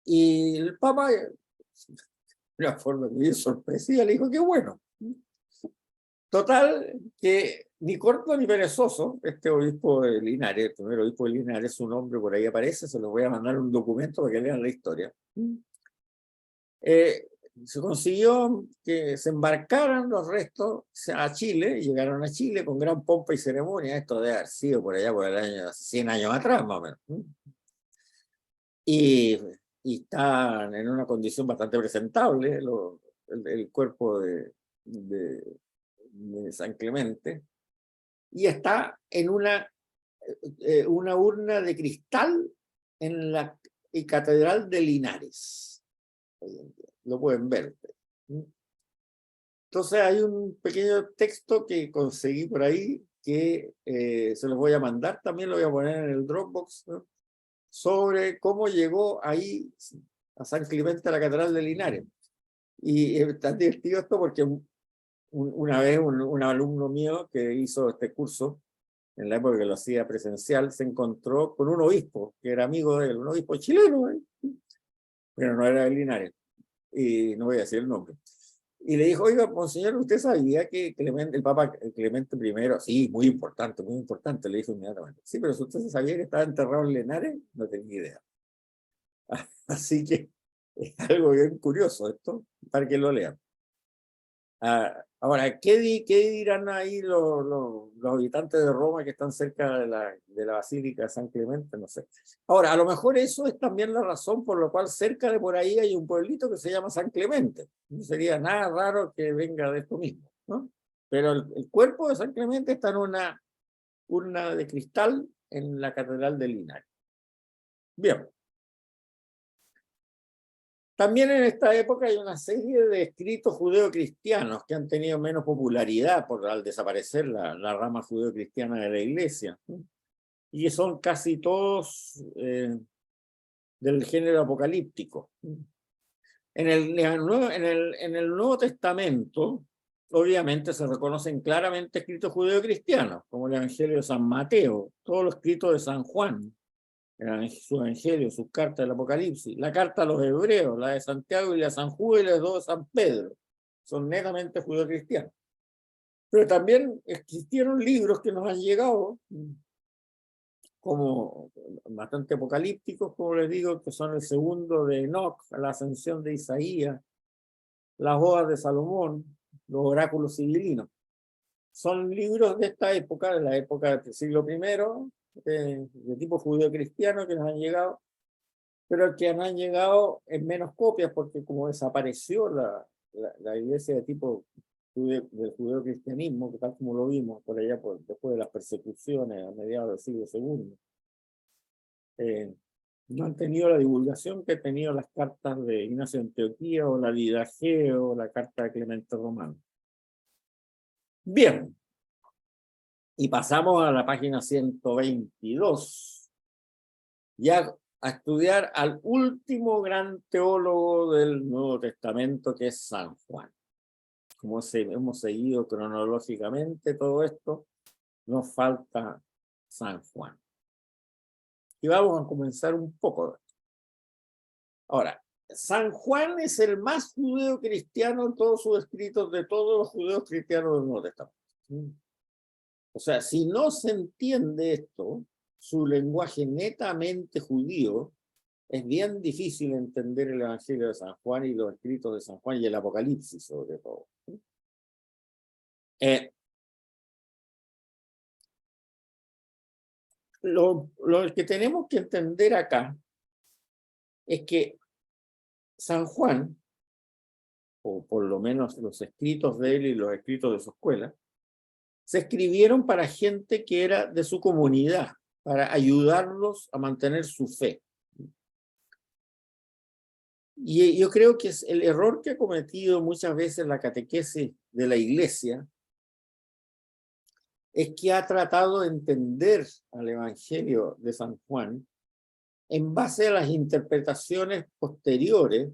Y el Papa, de una forma muy sorpresiva, le dijo que bueno. Total, que ni corto ni perezoso, este obispo de Linares, el primer obispo de Linares, su nombre por ahí aparece, se los voy a mandar un documento para que lean la historia. Se consiguió que se embarcaran los restos a Chile, y llegaron a Chile con gran pompa y ceremonia, esto debe haber sido por allá por el año, 100 años atrás más o menos. Y están en una condición bastante presentable el cuerpo de San Clemente, y está en una urna de cristal en la Catedral de Linares. Lo pueden ver. Entonces hay un pequeño texto que conseguí por ahí que se los voy a mandar, también lo voy a poner en el Dropbox, ¿no? Sobre cómo llegó ahí a San Clemente a la Catedral de Linares. Y es tan divertido esto porque una vez un alumno mío que hizo este curso, en la época que lo hacía presencial, se encontró con un obispo, que era amigo de él, un obispo chileno, pero no era de Linares, y no voy a decir el nombre. Y le dijo, oiga, monseñor, ¿usted sabía que el Papa Clemente I, sí, muy importante, le dijo inmediatamente. Sí, pero si usted sabía que estaba enterrado en Linares, no tenía idea. Así que es algo bien curioso esto, para que lo lean. Ahora, ¿qué dirán ahí los habitantes de Roma que están cerca de la Basílica de San Clemente? No sé. Ahora, a lo mejor eso es también la razón por la cual cerca de por ahí hay un pueblito que se llama San Clemente. No sería nada raro que venga de esto mismo, ¿no? Pero el cuerpo de San Clemente está en una urna de cristal en la Catedral de Linares. Bien. También en esta época hay una serie de escritos judeocristianos que han tenido menos popularidad al desaparecer la rama judeocristiana de la Iglesia, y que son casi todos del género apocalíptico. En el Nuevo Testamento, obviamente se reconocen claramente escritos judeocristianos, como el Evangelio de San Mateo, todos los escritos de San Juan, su Evangelio, sus cartas del Apocalipsis, la carta a los Hebreos, la de Santiago y la de San Judas y las dos de San Pedro, son netamente judeocristianos. Pero también existieron libros que nos han llegado, como bastante apocalípticos, como les digo, que son el segundo de Enoch, la ascensión de Isaías, las Odas de Salomón, los oráculos civilinos. Son libros de esta época, de la época del siglo I, de tipo judeo-cristiano que nos han llegado, pero que nos han llegado en menos copias porque como desapareció la iglesia de tipo del judeocristianismo, que tal como lo vimos por allá después de las persecuciones a mediados del siglo II, no han tenido la divulgación que han tenido las cartas de Ignacio de Antioquía o la Didaqueo o la carta de Clemente Romano. Bien, y pasamos a la página 122, ya a estudiar al último gran teólogo del Nuevo Testamento, que es San Juan. Como hemos seguido cronológicamente todo esto, nos falta San Juan. Y vamos a comenzar un poco de esto. Ahora, San Juan es el más judeo-cristiano en todos sus escritos de todos los judeos cristianos del Nuevo Testamento. O sea, si no se entiende esto, su lenguaje netamente judío, es bien difícil entender el Evangelio de San Juan y los escritos de San Juan y el Apocalipsis sobre todo. Lo que tenemos que entender acá es que San Juan, o por lo menos los escritos de él y los escritos de su escuela, se escribieron para gente que era de su comunidad, para ayudarlos a mantener su fe. Y yo creo que es el error que ha cometido muchas veces la catequesis de la Iglesia, es que ha tratado de entender al Evangelio de San Juan en base a las interpretaciones posteriores,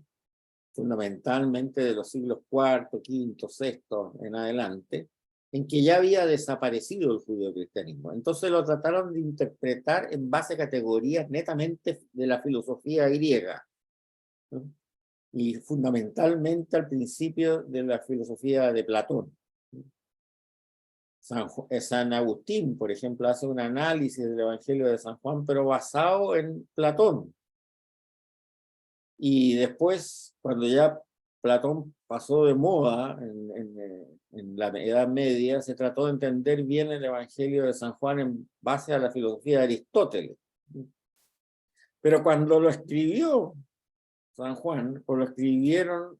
fundamentalmente de los siglos IV, V, VI en adelante, en que ya había desaparecido el judeocristianismo. Entonces lo trataron de interpretar en base a categorías netamente de la filosofía griega, ¿no? Y fundamentalmente al principio de la filosofía de Platón. San Agustín, por ejemplo, hace un análisis del Evangelio de San Juan, pero basado en Platón. Y después, cuando ya Platón pasó de moda en la Edad Media, se trató de entender bien el Evangelio de San Juan en base a la filosofía de Aristóteles. Pero cuando lo escribió San Juan, o lo escribieron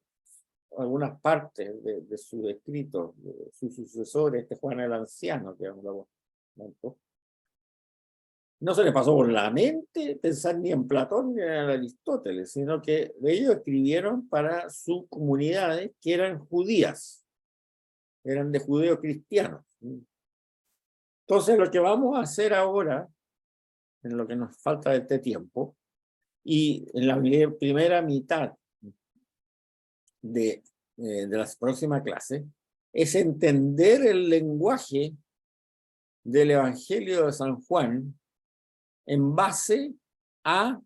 algunas partes de sus escritos, de sus sucesores, Juan el Anciano, que hablamos, no se le pasó por la mente pensar ni en Platón ni en Aristóteles, sino que ellos escribieron para sus comunidades que eran judías, eran de judeos cristianos. Entonces lo que vamos a hacer ahora, en lo que nos falta de este tiempo, y en la primera mitad de la próxima clase, es entender el lenguaje del Evangelio de San Juan en base a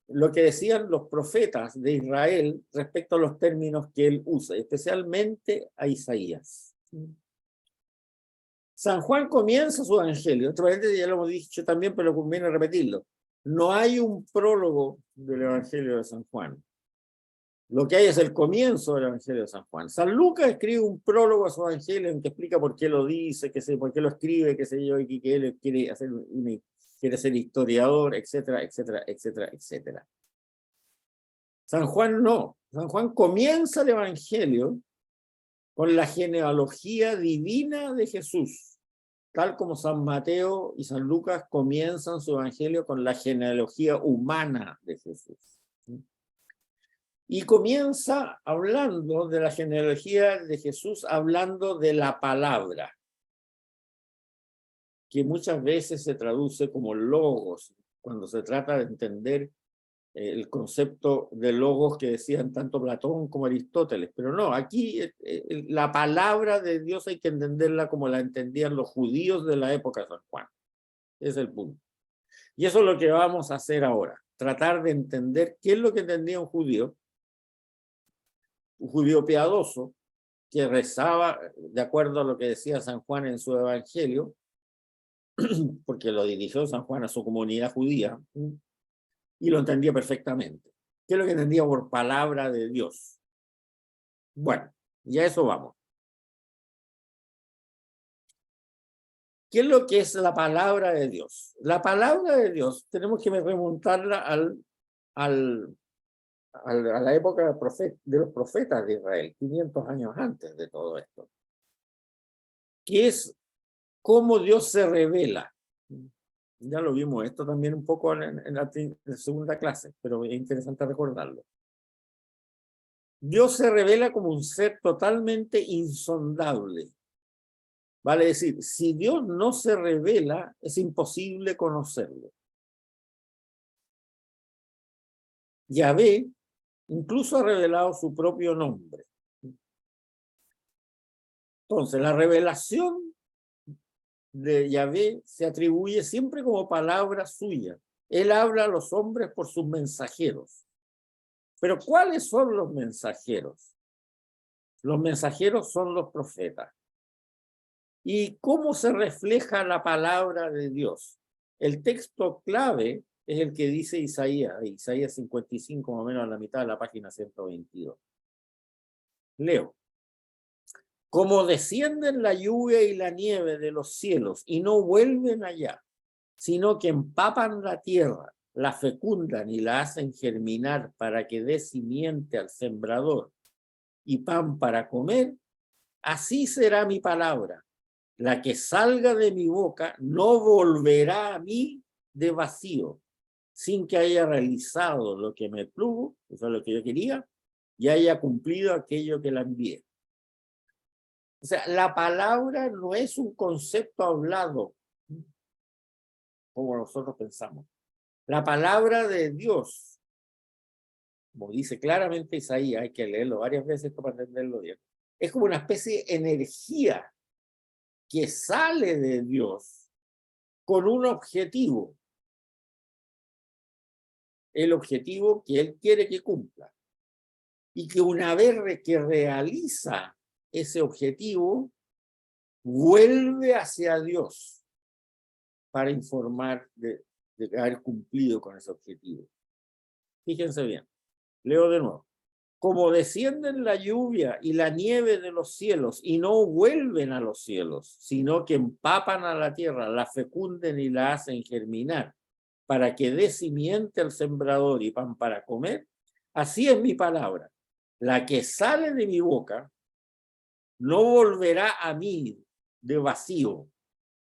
lo que decían los profetas de Israel respecto a los términos que él usa, especialmente a Isaías. San Juan comienza su evangelio, ya lo hemos dicho también, pero conviene repetirlo. No hay un prólogo del evangelio de San Juan. Lo que hay es el comienzo del evangelio de San Juan. San Lucas escribe un prólogo a su evangelio en que explica por qué lo dice, por qué lo escribe, qué sé yo, y que él quiere ser historiador, etcétera, etcétera, etcétera, etcétera. San Juan no. San Juan comienza el evangelio con la genealogía divina de Jesús, tal como San Mateo y San Lucas comienzan su evangelio con la genealogía humana de Jesús. Y comienza hablando de la genealogía de Jesús, hablando de la palabra, que muchas veces se traduce como logos, cuando se trata de entender el concepto de logos que decían tanto Platón como Aristóteles, pero no, aquí la palabra de Dios hay que entenderla como la entendían los judíos de la época de San Juan. Ese es el punto. Y eso es lo que vamos a hacer ahora, tratar de entender qué es lo que entendía un judío piadoso, que rezaba de acuerdo a lo que decía San Juan en su evangelio, porque lo dirigió San Juan a su comunidad judía, y lo entendía perfectamente. ¿Qué es lo que entendía por palabra de Dios? Bueno, y a eso vamos. ¿Qué es lo que es la palabra de Dios? La palabra de Dios tenemos que remontarla a la época de los profetas de Israel, 500 años antes de todo esto, que es cómo Dios se revela. Ya lo vimos esto también un poco en la segunda clase, pero es interesante recordarlo. Dios se revela como un ser totalmente insondable. Vale decir, si Dios no se revela, es imposible conocerlo. Yahvé incluso ha revelado su propio nombre. Entonces, la revelación de Yahvé se atribuye siempre como palabra suya. Él habla a los hombres por sus mensajeros. Pero ¿cuáles son los mensajeros? Los mensajeros son los profetas. ¿Y cómo se refleja la palabra de Dios? El texto clave es el que dice Isaías 55, más o menos a la mitad de la página 122. Leo. Como descienden la lluvia y la nieve de los cielos y no vuelven allá, sino que empapan la tierra, la fecundan y la hacen germinar para que dé simiente al sembrador y pan para comer, así será mi palabra. La que salga de mi boca no volverá a mí de vacío, sin que haya realizado lo que me plugo, eso es lo que yo quería, y haya cumplido aquello que la envié. O sea, la palabra no es un concepto hablado, como nosotros pensamos. La palabra de Dios, como dice claramente Isaías, hay que leerlo varias veces para entenderlo bien, es como una especie de energía que sale de Dios con un objetivo, el objetivo que Él quiere que cumpla. Y que una vez que realiza ese objetivo, vuelve hacia Dios para informar de haber cumplido con ese objetivo. Fíjense bien, leo de nuevo. Como descienden la lluvia y la nieve de los cielos y no vuelven a los cielos, sino que empapan a la tierra, la fecunden y la hacen germinar, para que dé simiente al sembrador y pan para comer, así es mi palabra. La que sale de mi boca no volverá a mí de vacío,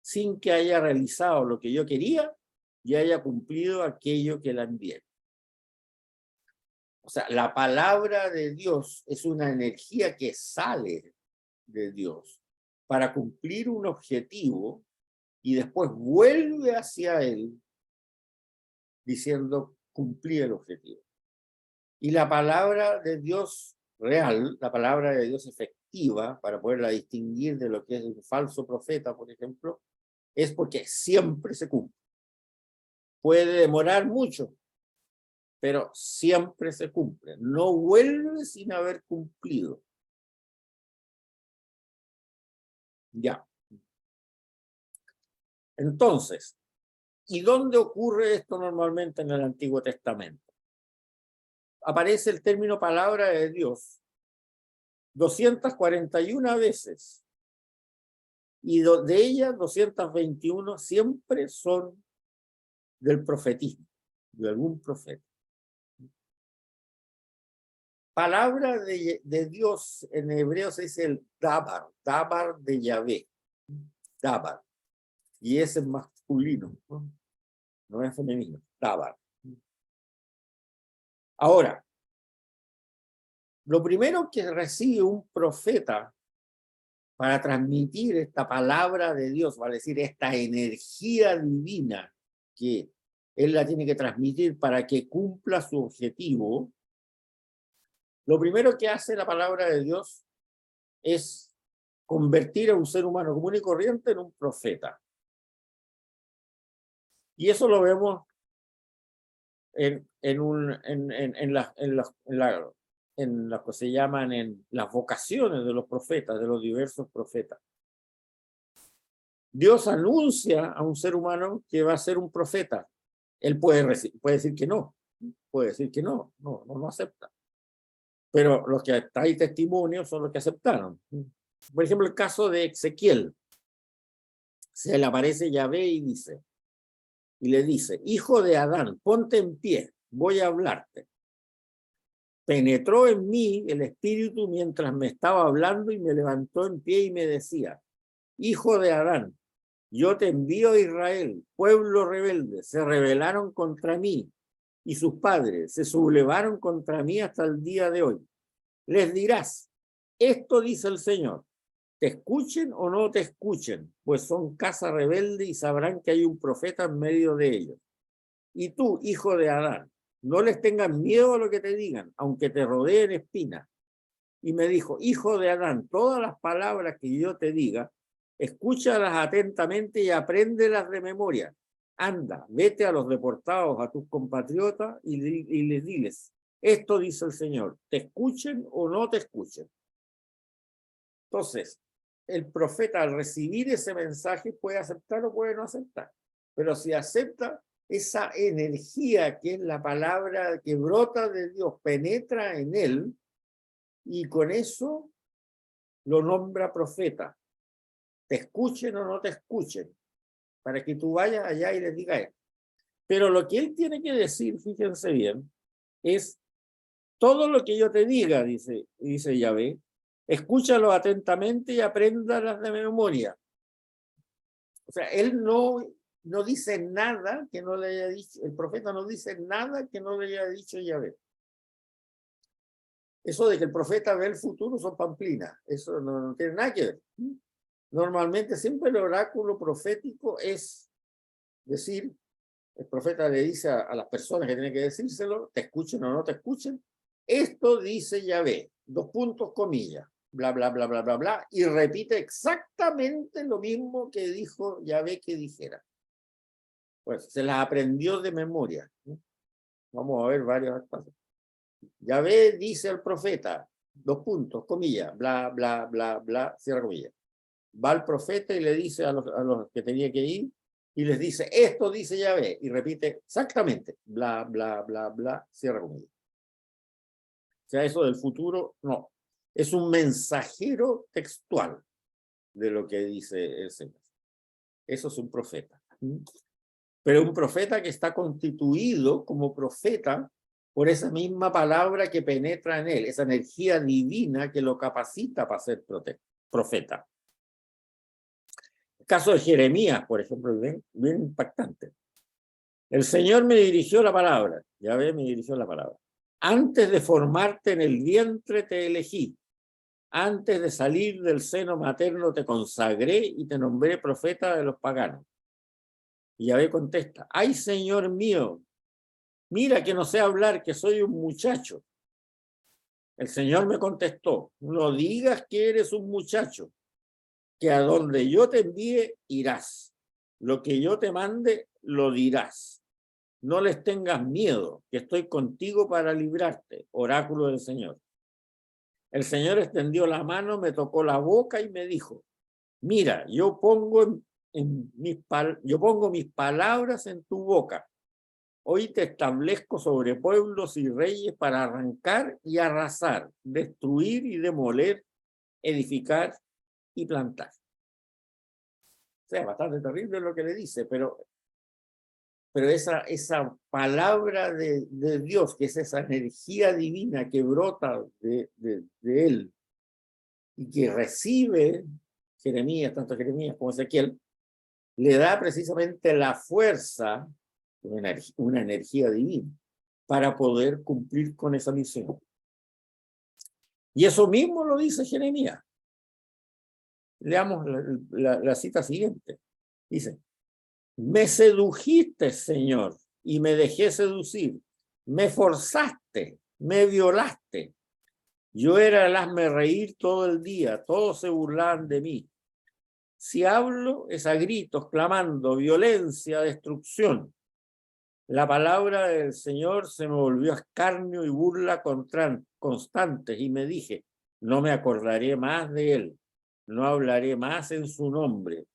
sin que haya realizado lo que yo quería y haya cumplido aquello que la envié. O sea, la palabra de Dios es una energía que sale de Dios para cumplir un objetivo y después vuelve hacia Él diciendo cumplir el objetivo. Y la palabra de Dios real, la palabra de Dios efectiva, para poderla distinguir de lo que es un falso profeta, por ejemplo, es porque siempre se cumple. Puede demorar mucho, pero siempre se cumple. No vuelve sin haber cumplido. Ya. Entonces, ¿y dónde ocurre esto normalmente en el Antiguo Testamento? Aparece el término palabra de Dios 241 veces. Y de ellas, 221 siempre son del profetismo, de algún profeta. Palabra de Dios en hebreo se dice el dabar, dabar de Yahvé, dabar. Y ese es masculino, no es femenino, dabar. Ahora, lo primero que recibe un profeta para transmitir esta palabra de Dios, vale decir, esta energía divina que él la tiene que transmitir para que cumpla su objetivo, lo primero que hace la palabra de Dios es convertir a un ser humano común y corriente en un profeta. Y eso lo vemos en las que se llaman en las vocaciones de los profetas, de los diversos profetas. Dios anuncia a un ser humano que va a ser un profeta. Él puede decir que no, no acepta. Pero los que hay testimonios son los que aceptaron. Por ejemplo, el caso de Ezequiel. Se le aparece Yahvé y le dice, hijo de Adán, ponte en pie, voy a hablarte. Penetró en mí el espíritu mientras me estaba hablando y me levantó en pie y me decía, hijo de Adán, yo te envío a Israel, pueblo rebelde, se rebelaron contra mí y sus padres se sublevaron contra mí hasta el día de hoy. Les dirás, esto dice el Señor, te escuchen o no te escuchen, pues son casa rebelde y sabrán que hay un profeta en medio de ellos. Y tú, hijo de Adán, no les tengas miedo a lo que te digan, aunque te rodeen espinas. Y me dijo, hijo de Adán, todas las palabras que yo te diga, escúchalas atentamente y apréndelas de memoria. Anda, vete a los deportados, a tus compatriotas y les diles, esto dice el Señor, te escuchen o no te escuchen. Entonces, el profeta al recibir ese mensaje puede aceptar o puede no aceptar. Pero si acepta, esa energía que es la palabra que brota de Dios, penetra en él y con eso lo nombra profeta. Te escuchen o no te escuchen, para que tú vayas allá y les digas esto. Pero lo que él tiene que decir, fíjense bien, es todo lo que yo te diga, dice Yahvé, escúchalo atentamente y apréndalas de memoria. O sea, él no dice nada que no le haya dicho, el profeta no dice nada que no le haya dicho Yahvé. Eso de que el profeta ve el futuro son pamplinas, eso no tiene nada que ver. Normalmente siempre el oráculo profético es decir, el profeta le dice a las personas que tienen que decírselo, te escuchen o no te escuchen, esto dice Yahvé, comillas, bla, bla, bla, bla, bla, bla, y repite exactamente lo mismo que dijo Yahvé que dijera. Pues se las aprendió de memoria. Vamos a ver varios pasos. Yahvé dice al profeta, comillas, bla, bla, bla, bla, cierra comillas. Va el profeta y le dice a los que tenía que ir, y les dice, esto dice Yahvé, y repite exactamente, bla, bla, bla, bla, cierra comillas. O sea, eso del futuro, no. Es un mensajero textual de lo que dice el Señor. Eso es un profeta. Pero un profeta que está constituido como profeta por esa misma palabra que penetra en él, esa energía divina que lo capacita para ser profeta. El caso de Jeremías, por ejemplo, bien impactante. El Señor me dirigió la palabra, Yahvé me dirigió la palabra. Antes de formarte en el vientre te elegí. Antes de salir del seno materno te consagré y te nombré profeta de los paganos. Y Yahvé contesta, ay, Señor mío, mira que no sé hablar, que soy un muchacho. El Señor me contestó, no digas que eres un muchacho, que a donde yo te envíe irás. Lo que yo te mande, lo dirás. No les tengas miedo, que estoy contigo para librarte, oráculo del Señor. El Señor extendió la mano, me tocó la boca y me dijo, mira, yo pongo mis palabras en tu boca. Hoy te establezco sobre pueblos y reyes para arrancar y arrasar, destruir y demoler, edificar y plantar. O sea, bastante terrible lo que le dice, pero esa palabra de Dios, que es esa energía divina que brota de él y que recibe Jeremías, tanto Jeremías como Ezequiel, le da precisamente la fuerza, una energía divina, para poder cumplir con esa misión. Y eso mismo lo dice Jeremías. Leamos la cita siguiente. Dice, me sedujiste, Señor, y me dejé seducir. Me forzaste, me violaste. Yo era el hazme reír todo el día, todos se burlaban de mí. Si hablo es a gritos, clamando, violencia, destrucción. La palabra del Señor se me volvió escarnio y burla constantes, y me dije, no me acordaré más de él, no hablaré más en su nombre.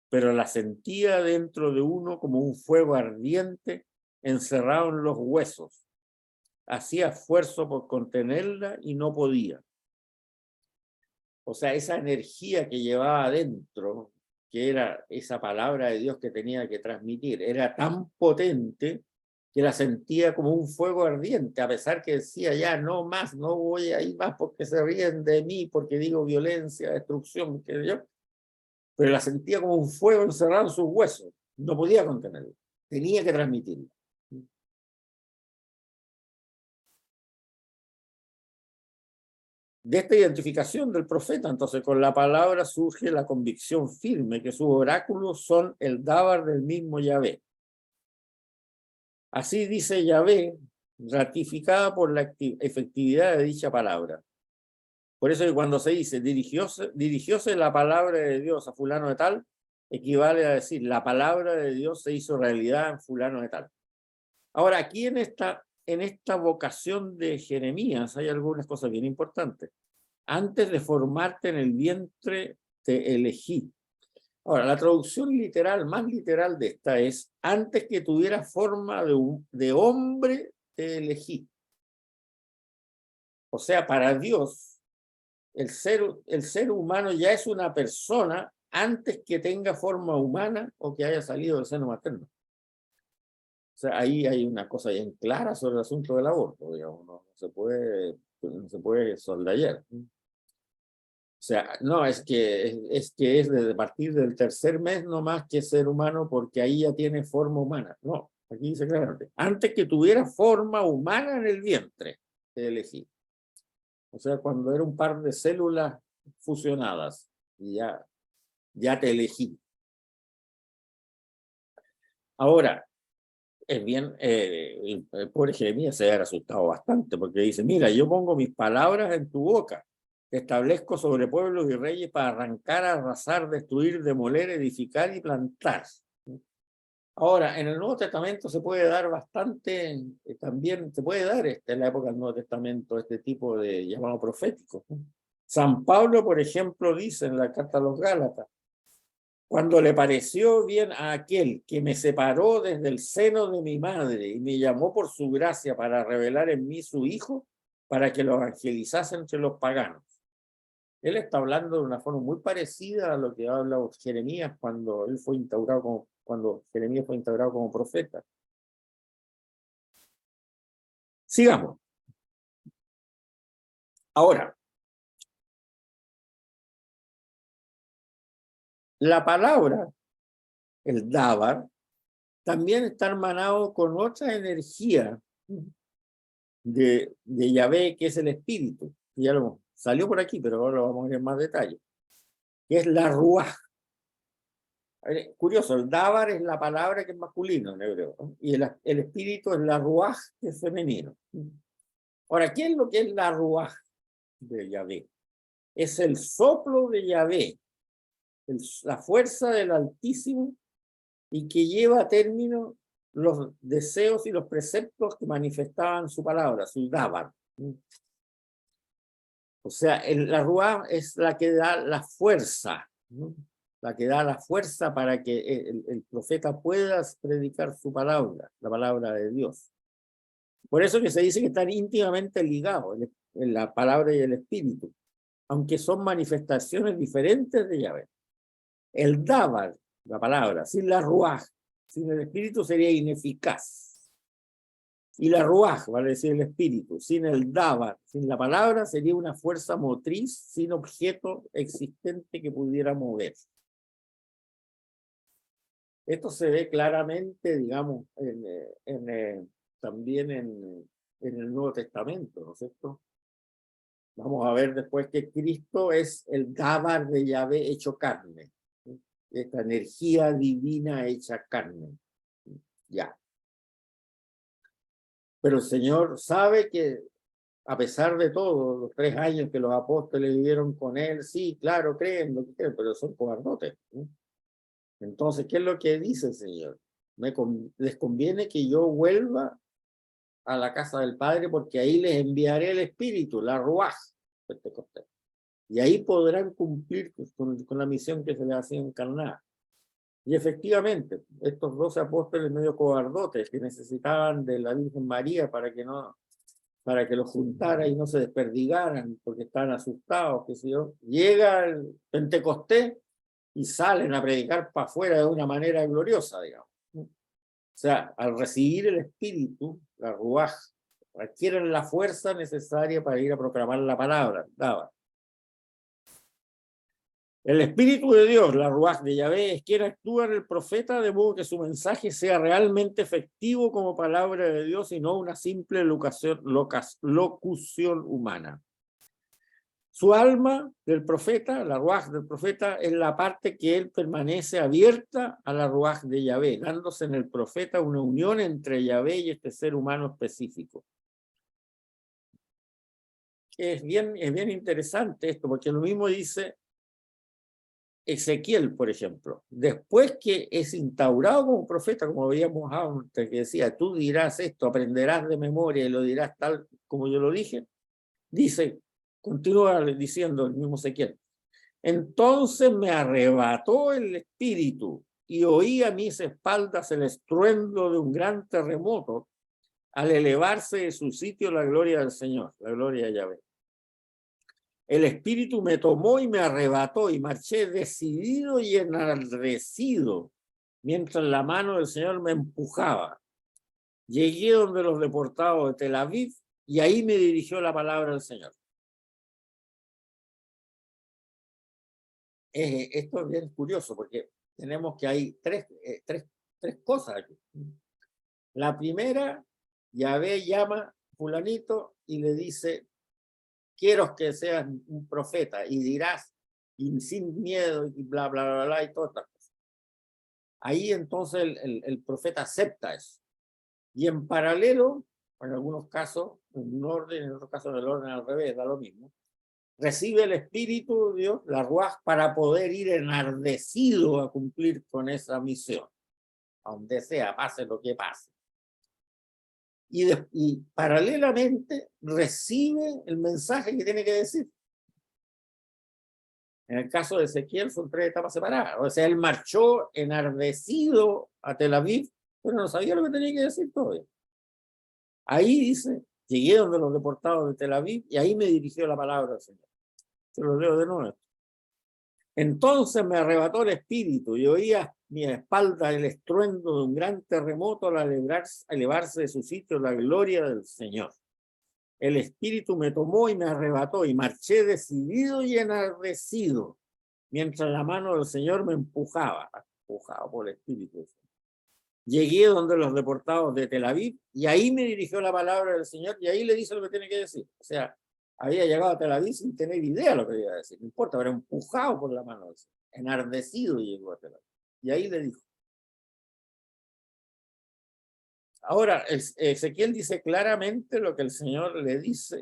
Pero la sentía dentro de uno como un fuego ardiente encerrado en los huesos. Hacía esfuerzo por contenerla y no podía. O sea, esa energía que llevaba adentro, que era esa palabra de Dios que tenía que transmitir, era tan potente que la sentía como un fuego ardiente, a pesar que decía ya no más, no voy a ir más porque se ríen de mí, porque digo violencia, destrucción, que yo, pero la sentía como un fuego encerrado en sus huesos, no podía contenerlo, tenía que transmitirlo. De esta identificación del profeta, entonces, con la palabra surge la convicción firme que sus oráculos son el dábar del mismo Yahvé. Así dice Yahvé, ratificada por la efectividad de dicha palabra. Por eso que cuando se dice dirigióse la palabra de Dios a fulano de tal, equivale a decir la palabra de Dios se hizo realidad en fulano de tal. Ahora, aquí en esta vocación de Jeremías hay algunas cosas bien importantes. Antes de formarte en el vientre te elegí. Ahora, la traducción literal, más literal de esta es, antes que tuviera forma de hombre te elegí. O sea, para Dios, el ser humano ya es una persona antes que tenga forma humana o que haya salido del seno materno. O sea, ahí hay una cosa bien clara sobre el asunto del aborto, digamos, no se puede soldallar. O sea, no, es que es desde partir del tercer mes no más que ser humano porque ahí ya tiene forma humana. No, aquí dice claramente, antes que tuviera forma humana en el vientre, te elegí. O sea, cuando era un par de células fusionadas, y ya te elegí. Ahora, es bien, el pobre Jeremías se ha asustado bastante porque dice, mira, yo pongo mis palabras en tu boca, te establezco sobre pueblos y reyes para arrancar, arrasar, destruir, demoler, edificar y plantar. Ahora, en el Nuevo Testamento se puede dar bastante, también se puede dar en la época del Nuevo Testamento este tipo de llamado profético. San Pablo, por ejemplo, dice en la carta a los Gálatas, cuando le pareció bien a aquel que me separó desde el seno de mi madre y me llamó por su gracia para revelar en mí su hijo, para que lo evangelizase entre los paganos. Él está hablando de una forma muy parecida a lo que habla Jeremías cuando Jeremías fue instaurado como profeta. Sigamos. Ahora, la palabra, el Dabar, también está hermanado con otra energía de Yahvé, que es el espíritu. Ya lo salió por aquí, pero ahora lo vamos a ver en más detalle. Que es la ruaj. Curioso, el Dabar es la palabra que es masculino en hebreo, ¿no? Y el espíritu es la ruaj, que es femenino. Ahora, ¿qué es lo que es la ruaj de Yahvé? Es el soplo de Yahvé, la fuerza del Altísimo, y que lleva a término los deseos y los preceptos que manifestaban su palabra, su Dabar. O sea, la Ruá es la que da la fuerza, ¿no? La que da la fuerza para que el profeta pueda predicar su palabra, la palabra de Dios. Por eso que se dice que están íntimamente ligados en la palabra y el espíritu, aunque son manifestaciones diferentes de Yahvé. El Dabar, la palabra, sin la Ruaj, sin el espíritu sería ineficaz. Y la Ruaj, vale decir el espíritu, sin el Dabar, sin la palabra, sería una fuerza motriz sin objeto existente que pudiera mover. Esto se ve claramente, digamos, también en el Nuevo Testamento, ¿no es cierto? Vamos a ver después que Cristo es el Dabar de Yahvé hecho carne, ¿sí? Esta energía divina hecha carne. Ya. Pero el Señor sabe que, a pesar de todo, los 3 años que los apóstoles vivieron con él, sí, claro, creen lo que creen, pero son cobardotes, ¿no? Entonces, ¿qué es lo que dice el Señor? Les conviene que yo vuelva a la casa del Padre, porque ahí les enviaré el Espíritu, la Ruaj, Pentecostés. Y ahí podrán cumplir con la misión que se les ha sido encarnada. Y efectivamente, estos 12 apóstoles medio cobardotes que necesitaban de la Virgen María para que los juntara y no se desperdigaran porque estaban asustados, qué sé yo, llega el Pentecostés y salen a predicar para afuera de una manera gloriosa, digamos. O sea, al recibir el Espíritu, la Ruaj, adquieren la fuerza necesaria para ir a proclamar la palabra. El Espíritu de Dios, la Ruaj de Yahvé, es quien actúa en el profeta de modo que su mensaje sea realmente efectivo como palabra de Dios y no una simple locución humana. Su alma del profeta, la Ruaj del profeta, es la parte que él permanece abierta a la Ruaj de Yahvé, dándose en el profeta una unión entre Yahvé y este ser humano específico. Es bien interesante esto, porque lo mismo dice Ezequiel, por ejemplo. Después que es instaurado como profeta, como veíamos antes, que decía, tú dirás esto, aprenderás de memoria y lo dirás tal como yo lo dije, dice, continúa diciendo el mismo Ezequiel, entonces me arrebató el espíritu y oí a mis espaldas el estruendo de un gran terremoto al elevarse de su sitio la gloria del Señor, la gloria de Yahvé. El espíritu me tomó y me arrebató y marché decidido y enardecido mientras la mano del Señor me empujaba. Llegué donde los deportados de Tel Aviv y ahí me dirigió la palabra del Señor. Esto es bien curioso porque tenemos que hay tres cosas aquí. La primera, Yahvé llama a fulanito y le dice, quiero que seas un profeta y dirás y sin miedo y bla, bla, bla, bla, y todas estas cosas. Ahí entonces el profeta acepta eso. Y en paralelo, en algunos casos, en un orden, en otros casos el orden al revés, da lo mismo, recibe el Espíritu de Dios, la Ruaj, para poder ir enardecido a cumplir con esa misión, a donde sea, pase lo que pase. Y paralelamente recibe el mensaje que tiene que decir. En el caso de Ezequiel son 3 etapas separadas. O sea, él marchó enardecido a Tel Aviv, pero no sabía lo que tenía que decir todavía. Ahí dice, llegué donde los deportados de Tel Aviv y ahí me dirigió la palabra del Señor. Se lo leo de nuevo. Entonces me arrebató el espíritu y oía mi espalda el estruendo de un gran terremoto al elevarse de su sitio la gloria del Señor. El espíritu me tomó y me arrebató y marché decidido y enardecido mientras la mano del Señor me empujaba por el espíritu. Llegué donde los deportados de Tel Aviv y ahí me dirigió la palabra del Señor y ahí le dice lo que tiene que decir. O sea, había llegado a Tel Aviv sin tener idea de lo que iba a decir. No importa, pero empujado por la mano del Señor. Enardecido llegó a Tel Aviv. Y ahí le dijo. Ahora, Ezequiel dice claramente lo que el Señor le dice,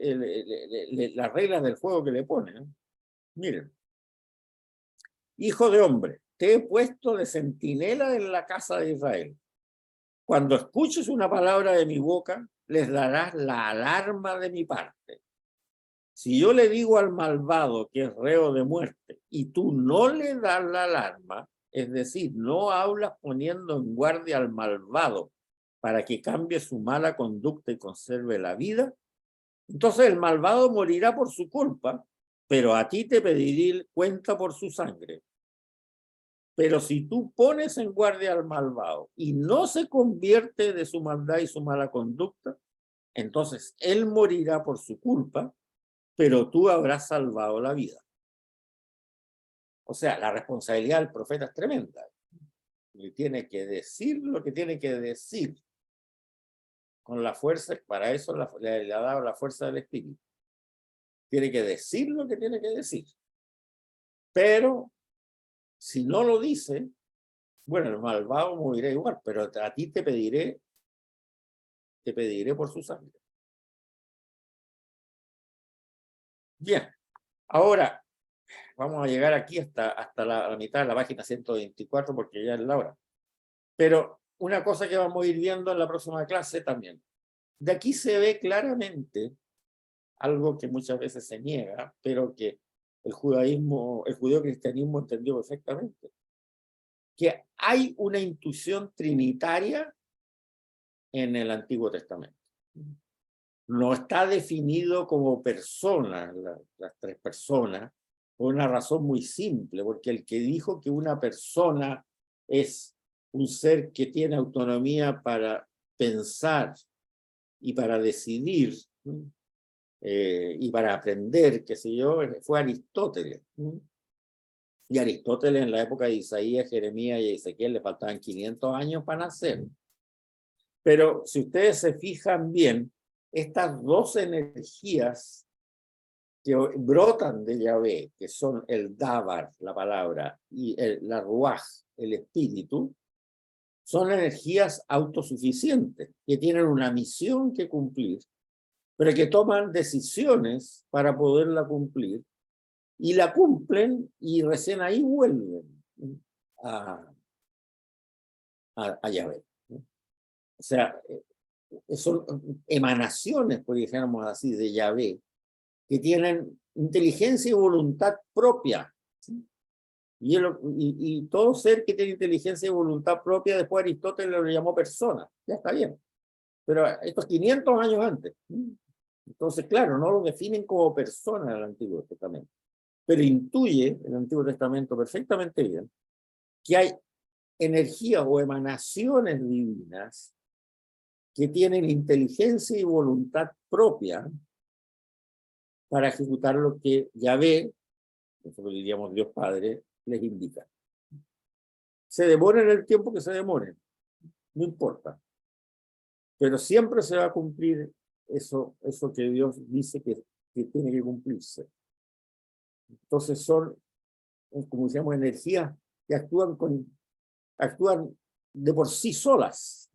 las reglas del juego que le pone. ¿No? Miren, hijo de hombre, te he puesto de centinela en la casa de Israel. Cuando escuches una palabra de mi boca, les darás la alarma de mi parte. Si yo le digo al malvado que es reo de muerte y tú no le das la alarma, es decir, no hablas poniendo en guardia al malvado para que cambie su mala conducta y conserve la vida, entonces el malvado morirá por su culpa, pero a ti te pediré cuenta por su sangre. Pero si tú pones en guardia al malvado y no se convierte de su maldad y su mala conducta, entonces él morirá por su culpa, pero tú habrás salvado la vida. O sea, la responsabilidad del profeta es tremenda. Y tiene que decir lo que tiene que decir con la fuerza, para eso le ha dado la fuerza del Espíritu. Tiene que decir lo que tiene que decir. Pero si no lo dice, bueno, el malvado morirá igual, pero a ti te pediré te pediré por su sangre. Bien, ahora vamos a llegar aquí hasta la mitad de la página 124 porque ya es la hora. Pero una cosa que vamos a ir viendo en la próxima clase también. De aquí se ve claramente algo que muchas veces se niega, pero que el judeocristianismo entendió perfectamente, que hay una intuición trinitaria en el Antiguo Testamento. No está definido como persona, las tres personas, por una razón muy simple, porque el que dijo que una persona es un ser que tiene autonomía para pensar y para decidir, y para aprender, qué sé yo, fue Aristóteles. Y Aristóteles en la época de Isaías, Jeremías y Ezequiel le faltaban 500 años para nacer. Pero si ustedes se fijan bien, estas dos energías que brotan de Yahvé, que son el Dabar, la palabra, y la Ruaj, el espíritu, son energías autosuficientes, que tienen una misión que cumplir, pero que toman decisiones para poderla cumplir, y la cumplen y recién ahí vuelven a Yahvé. O sea, son emanaciones, por dijéramos así, de Yahvé, que tienen inteligencia y voluntad propia. Y todo ser que tiene inteligencia y voluntad propia, después Aristóteles lo llamó persona. Ya está bien. Pero estos 500 años antes. Entonces, claro, no lo definen como persona en el Antiguo Testamento. Pero intuye el Antiguo Testamento perfectamente bien que hay energías o emanaciones divinas que tienen inteligencia y voluntad propia para ejecutar lo que Yahvé, nosotros diríamos Dios Padre, les indica. Se demoren el tiempo que se demoren, no importa. Pero siempre se va a cumplir eso que Dios dice que tiene que cumplirse. Entonces son, como decíamos, energías que actúan de por sí solas,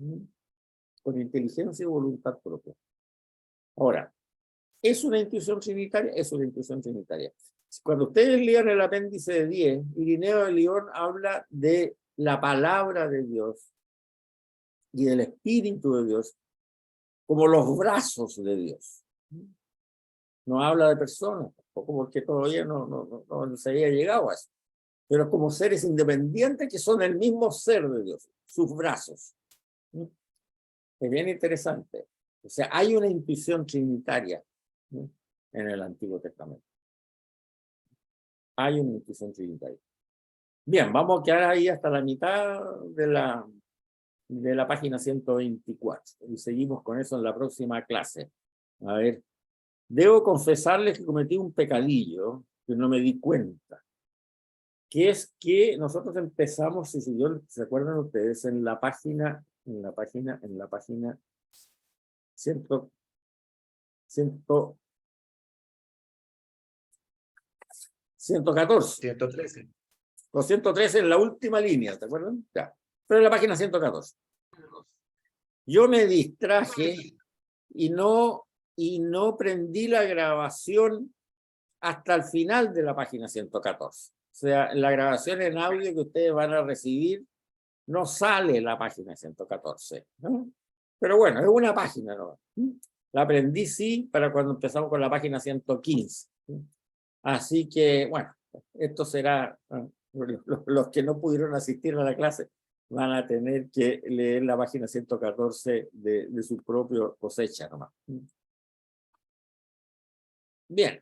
con inteligencia y voluntad propia. Ahora, ¿es una intuición trinitaria? Es una intuición trinitaria. Cuando ustedes lean el apéndice de 10, Irineo de León habla de la palabra de Dios y del Espíritu de Dios como los brazos de Dios. No habla de personas, tampoco porque todavía no se había llegado a eso, pero como seres independientes que son el mismo ser de Dios, sus brazos. Es bien interesante. O sea, hay una intuición trinitaria en el Antiguo Testamento. Hay una intuición trinitaria. Bien, vamos a quedar ahí hasta la mitad de la página 124 y seguimos con eso en la próxima clase. A ver, debo confesarles que cometí un pecadillo que no me di cuenta, que es que nosotros empezamos, si se acuerdan ustedes, en la página 114. 113. O 113 en la última línea, ¿te acuerdan? Ya. Pero en la página 114. Yo me distraje y no prendí la grabación hasta el final de la página 114. O sea, la grabación en audio que ustedes van a recibir no sale la página 114, ¿no? Pero bueno, es una página, ¿no? La aprendí sí para cuando empezamos con la página 115. Así que, bueno, esto será, los que no pudieron asistir a la clase van a tener que leer la página 114 de su propia cosecha nomás. Bien.